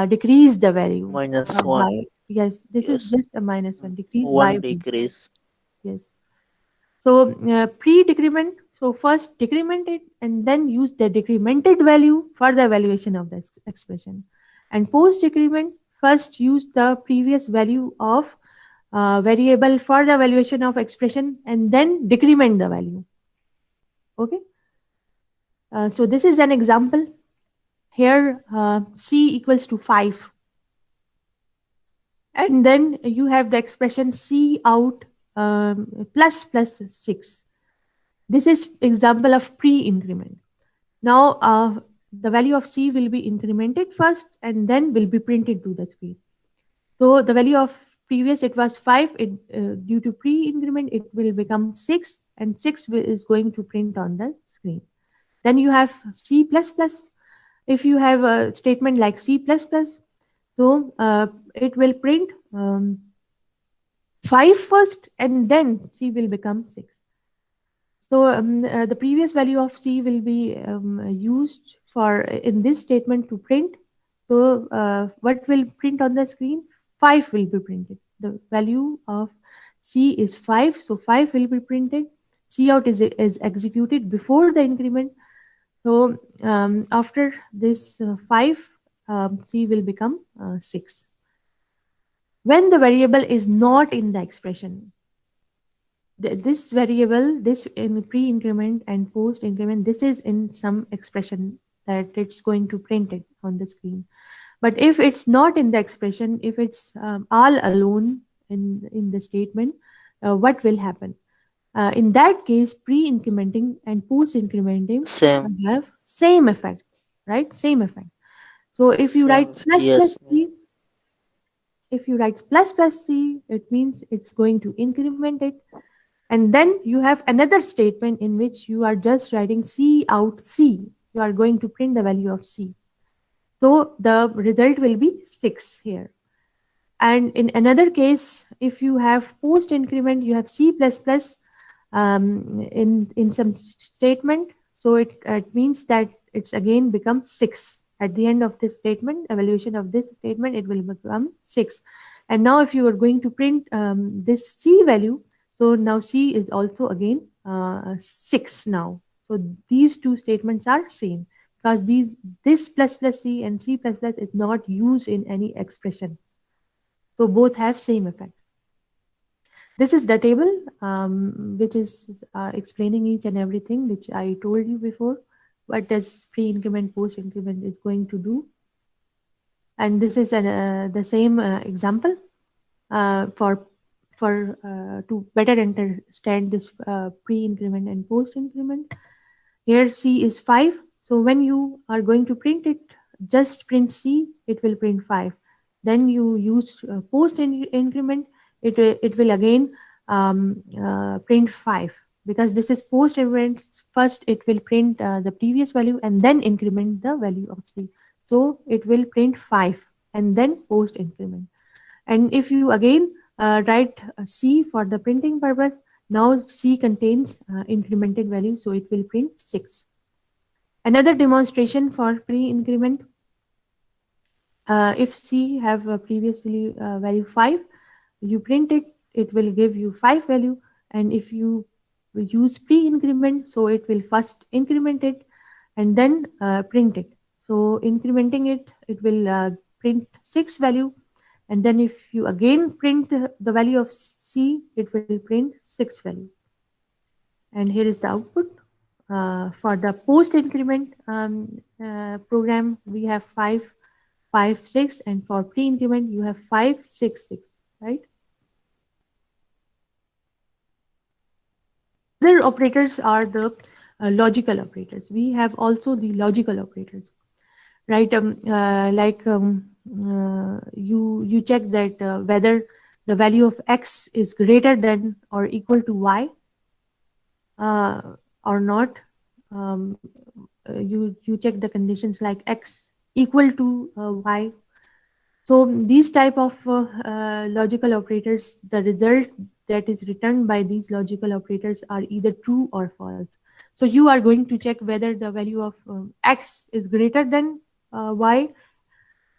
decrease the value -1. by, yes, this is Yes. just a -1, decrease by 1 1. decrease. Yes. So pre-decrement, so first decrement it and then use the decremented value for the evaluation of the expression. And post-decrement, first use the previous value of variable for the evaluation of expression and then decrement the value. Okay. So this is an example. Here C equals to 5. And then you have the expression C out plus 6. This is example of pre-increment. Now the value of C will be incremented first and then will be printed to the screen. So the value of previous, it was 5. Due to pre-increment, it will become 6 and 6 is going to print on the screen. Then you have C++. If you have a statement like C++, so it will print 5 first and then C will become 6. So the previous value of C will be used for in this statement to print. So what will print on the screen? 5 will be printed. The value of C is 5, so 5 will be printed. C out is executed before the increment. So after this 5, C will become 6. When the variable is not in the expression, this variable, this in pre-increment and post-increment, this is in some expression that it's going to print it on the screen. But if it's not in the expression, if it's all alone in the statement, what will happen? In that case, pre-incrementing and post-incrementing Same. have same effect, right? Same effect. So if you write Same. plus Yes. C, if you write plus C, it means it's going to increment it. And then you have another statement in which you are just writing C out C. You are going to print the value of C. So the result will be 6 here. And in another case, if you have post increment, you have C++ in some statement. So it means that it's again becomes 6. At the end of this statement, evaluation of this statement, it will become 6. And now if you are going to print this C value, so now C is also again 6 now. So these two statements are same because this plus C and C++ is not used in any expression. So both have same effect. This is the table which is explaining each and everything which I told you before. What does pre-increment, post-increment is going to do. And this is the same example to better understand this pre-increment and post-increment. Here C is 5. So when you are going to print it, just print C, it will print 5. Then you use post-increment, it will again print 5. Because this is post-increment, first it will print the previous value and then increment the value of C. So it will print 5 and then post-increment. And if you again write C for the printing purpose, now C contains incremented value, so it will print 6. Another demonstration for pre-increment, if C have previously value 5, you print it, it will give you 5 value. And if you use pre-increment, so it will first increment it and then print it. So incrementing it, it will print 6 value. And then if you again print the value of C, it will print 6 value. And here is the output. For the post increment program, we have 5, 5, 6, and for pre increment, you have 5, 6, 6, right? Other operators are the logical operators. We have also the logical operators, right? You check that whether the value of x is greater than or equal to y uh, or not. Um, you check the conditions like x equal to y. So these type of logical operators, the result that is returned by these logical operators are either true or false. So you are going to check whether the value of x is greater than y.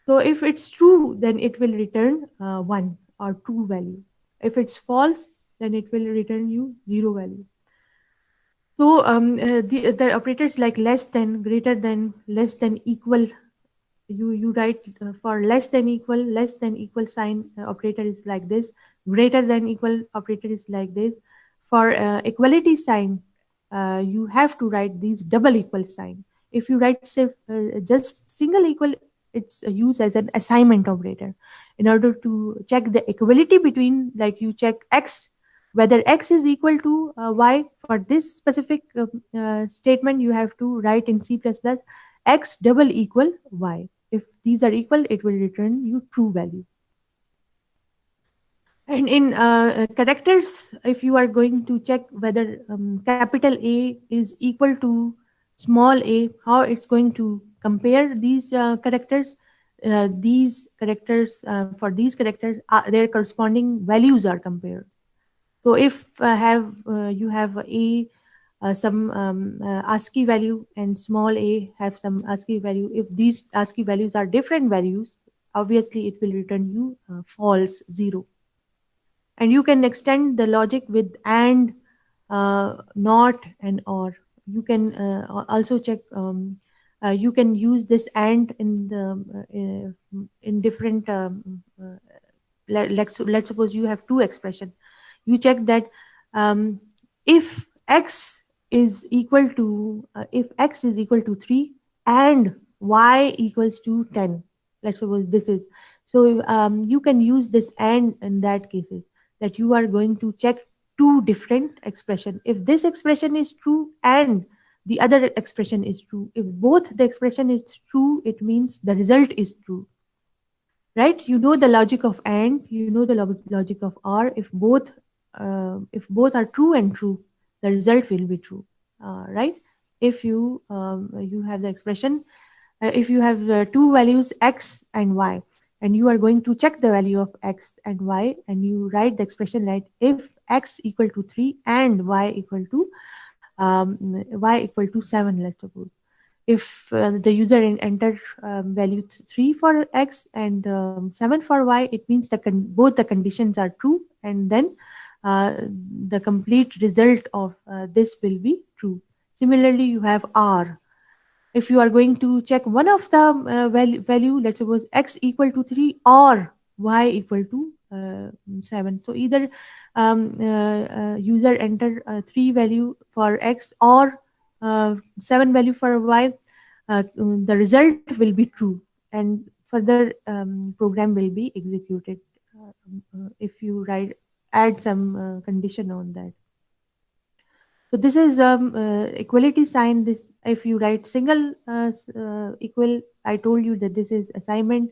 So if it's true, then it will return 1 or true value. If it's false, then it will return you 0 value. So the operators like less than, greater than, less than, equal, you write for less than equal sign operator is like this, greater than equal operator is like this. For equality sign, you have to write these double equal sign. If you write say just single equal, it's used as an assignment operator in order to check the equality between, like you check x, whether x is equal to y. For this specific statement, you have to write in C++ x double equal y. If these are equal, it will return you true value. And in characters, if you are going to check whether capital A is equal to small a, how it's going to compare these characters. For these characters, their corresponding values are compared. So if you have a some ASCII value and small a have some ASCII value, if these ASCII values are different values, obviously it will return you false, 0. And you can extend the logic with and, not, and or. You can also check. You can use this and in the in different. Let's suppose you have two expressions. You check that if x is equal to 3 and y equals to 10. Let's suppose this is. So you can use this and in that cases, that you are going to check two different expression. If this expression is true and the other expression is true, if both the expression is true, it means the result is true, right? You know the logic of and, you know the logic of or. If both are true and true, the result will be true, right? If you have the expression, if you have two values x and y, and you are going to check the value of x and y, and you write the expression like if x equal to 3 and y equal to 7, let's suppose. If the user enter value 3 for x and 7 for y, it means both the conditions are true, and then the complete result of this will be true. Similarly, you have r. If you are going to check one of the value, let's suppose x equal to 3 or y equal to 7. So either user enter 3 value for x or 7 value for y, the result will be true, and further program will be executed if you add some condition on that. So this is equality sign. This, if you write single equal, I told you that this is assignment,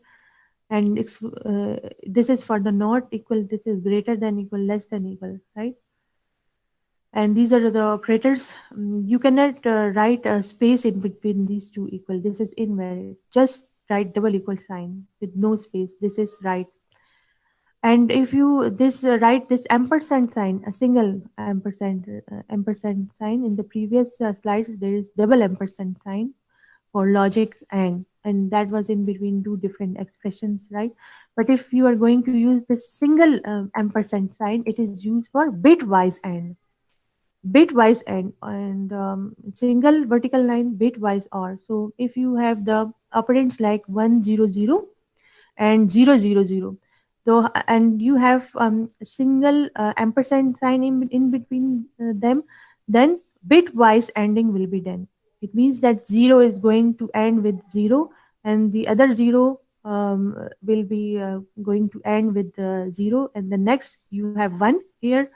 and this is for the not equal. This is greater than equal, less than equal, right? And these are the operators. You cannot write a space in between these two equal. This is invalid. Just write double equal sign with no space. This is right. And if you write this ampersand sign, a single ampersand sign. In the previous slides, there is double ampersand sign for logic and that was in between two different expressions, right? But if you are going to use the single ampersand sign, it is used for bitwise and single vertical line bitwise or. So if you have the operands like 1 0 0 and 0 0 0, so and you have a single ampersand sign in between them, then bitwise ending will be done. It means that 0 is going to end with 0 and the other 0 will be going to end with 0, and the next you have 1 here,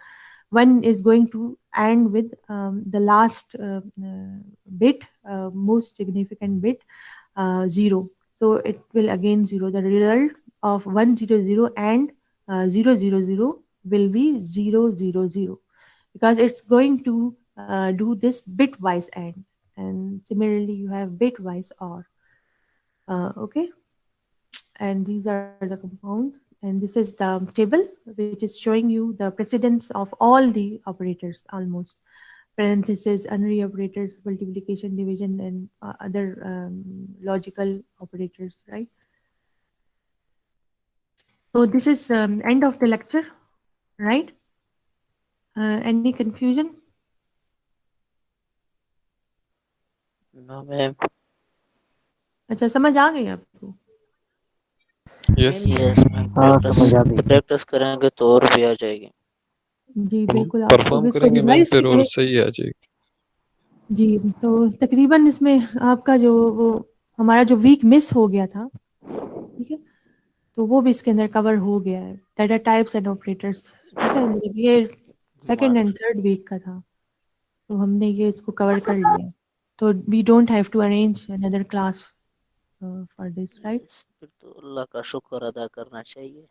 one is going to end with the last bit, most significant bit, 0. So it will again 0. The result of 100 and 000 will be 000, because it's going to do this bitwise AND, and similarly you have bitwise OR. Okay, and these are the compounds, and this is the table which is showing you the precedence of all the operators, almost, parentheses, unary operators, multiplication, division, and other logical operators, right? So this is end of the lecture, right? Any confusion? No, ma'am. अच्छा, समझ आ गई आपको? Yes, ma'am. Yes, ma'am. Practice करेंगे तो और भी आ जाएगी. जी बिल्कुल, आप परफॉर्म इसको करेंगे मैम रिवाइज फिर और करें। सही आ जाएगी. जी, तो तकरीबन इसमें आपका जो वो हमारा जो वीक मिस हो गया था, ठीक है, तो वो भी इसके अंदर कवर हो गया है, डाटा टाइप्स एंड ऑपरेटर्स, ठीक है, मतलब ये सेकंड एंड थर्ड वीक का था, तो हमने ये इसको कवर कर लिया, तो we don't have to arrange another class for this, right? फिर तो अल्लाह का शुक्र अदा करना चाहिए.